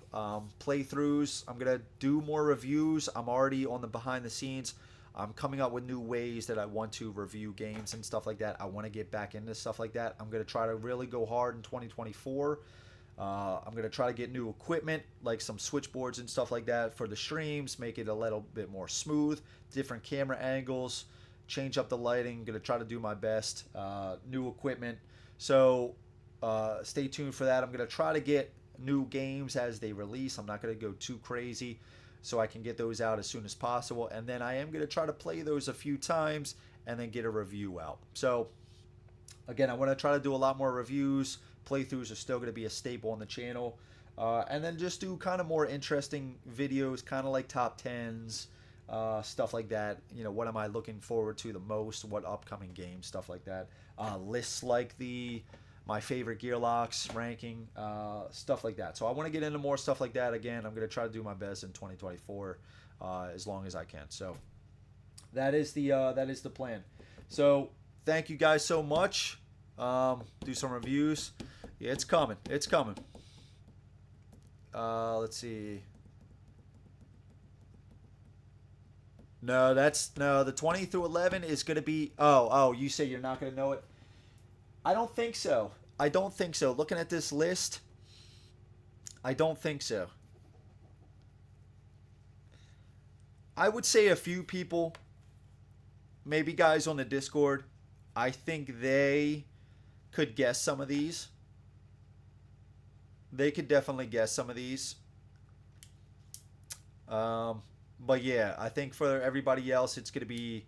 playthroughs. I'm gonna do more reviews. I'm already on the behind the scenes. I'm coming up with new ways that I want to review games and stuff like that. I want to get back into stuff like that. I'm gonna try to really go hard in 2024. I'm going to try to get new equipment, like some switchboards and stuff like that for the streams, make it a little bit more smooth, different camera angles, change up the lighting. Going to try to do my best. New equipment. So stay tuned for that. I'm going to try to get new games as they release. I'm not going to go too crazy, so I can get those out as soon as possible. And then I am going to try to play those a few times and then get a review out. So again, I want to try to do a lot more reviews. Playthroughs are still going to be a staple on the channel. And then just do kind of more interesting videos, kind of like top 10s, stuff like that. You know, what am I looking forward to the most? What upcoming games, stuff like that. Lists like my favorite gear locks, ranking, stuff like that. So I want to get into more stuff like that. Again, I'm going to try to do my best in 2024 as long as I can. So that is the plan. So thank you guys so much. Do some reviews. Yeah, it's coming. It's coming. Let's see. No, the 20 through 11 is going to be, you say you're not going to know it? I don't think so. I don't think so. Looking at this list, I don't think so. I would say a few people, maybe guys on the Discord, I think they could guess some of these. They could definitely guess some of these. But yeah, I think for everybody else, it's gonna be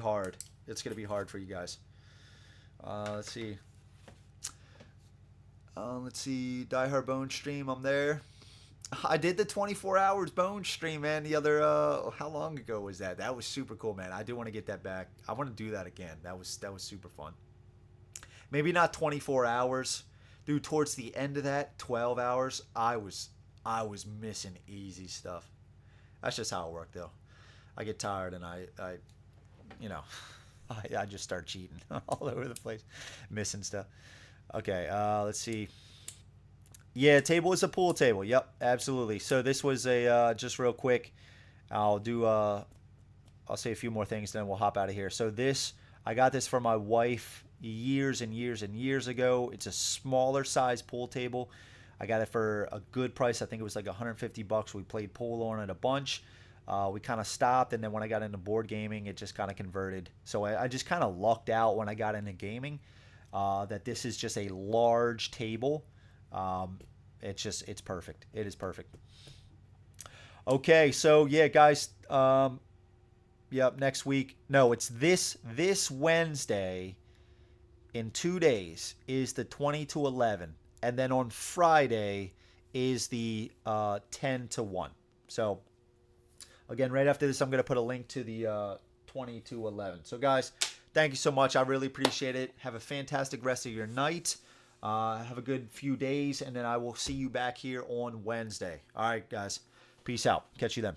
hard. It's gonna be hard for you guys. Let's see. Let's see. Die Hard Bone stream. I'm there. I did the 24 hours Bone stream, man. The other how long ago was that? That was super cool, man. I do want to get that back. I want to do that again. That was super fun. Maybe not 24 hours. Dude, towards the end of that, 12 hours, I was missing easy stuff. That's just how it worked, though. I get tired and I just start cheating all over the place, missing stuff. Okay, let's see. Yeah, table is a pool table. Yep, absolutely. So this was a just real quick. I'll say a few more things, then we'll hop out of here. So I got this for my wife years and years and years ago. It's a smaller size pool table. I got it for a good price. I think it was like $150. We played pool on it a bunch. We kind of stopped, and then when I got into board gaming, it just kind of converted. So I just kind of lucked out when I got into gaming that this is just a large table. It's perfect. It is perfect. Okay, so yeah, guys. Yep, next week. No, it's this Wednesday. In 2 days is the 20 to 11, and then on Friday is the 10 to 1. So again, right after this, I'm going to put a link to the 20 to 11. So guys, thank you so much. I really appreciate it. Have a fantastic rest of your night. Have a good few days, and then I will see you back here on Wednesday. All right, guys. Peace out. Catch you then.